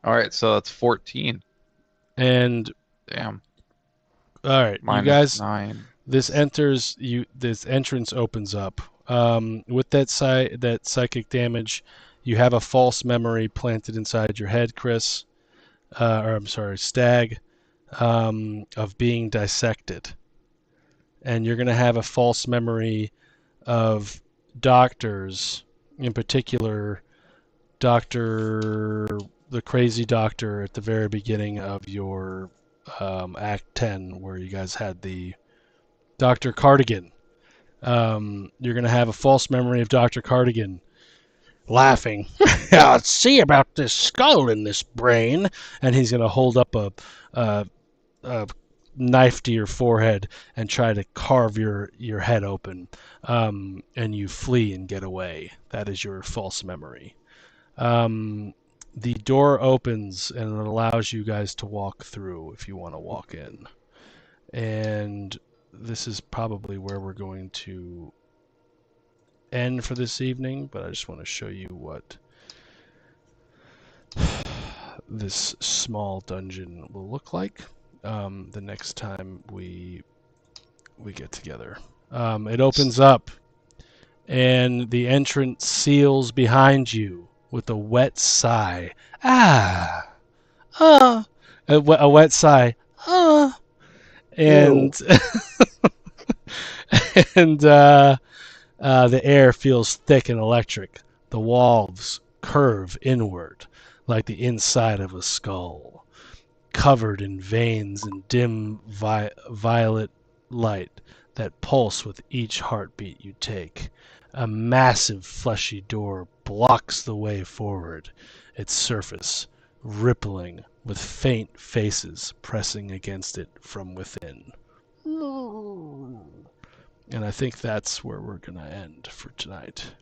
All right, so that's 14. And Damn. all right, Minus you guys, 9. this entrance opens up. With that psychic damage, you have a false memory planted inside your head, Chris. Or I'm sorry, Stag, of being dissected. And you're going to have a false memory of doctors, in particular, the crazy doctor at the very beginning of your Act 10, where you guys had the Dr. Cardigan. You're going to have a false memory of Dr. Cardigan laughing. Let's see about this skull in this brain. And he's going to hold up a knife to your forehead and try to carve your head open. And you flee and get away. That is your false memory. The door opens and it allows you guys to walk through if you want to walk in. And this is probably where we're going to end for this evening, but I just want to show you what this small dungeon will look like the next time we get together. It opens up, and the entrance seals behind you with a wet sigh. A wet sigh. And and the air feels thick and electric. The walls curve inward like the inside of a skull. covered in veins and dim violet light that pulse with each heartbeat you take. A massive fleshy door blocks the way forward, its surface rippling with faint faces pressing against it from within. And I think that's where we're going to end for tonight.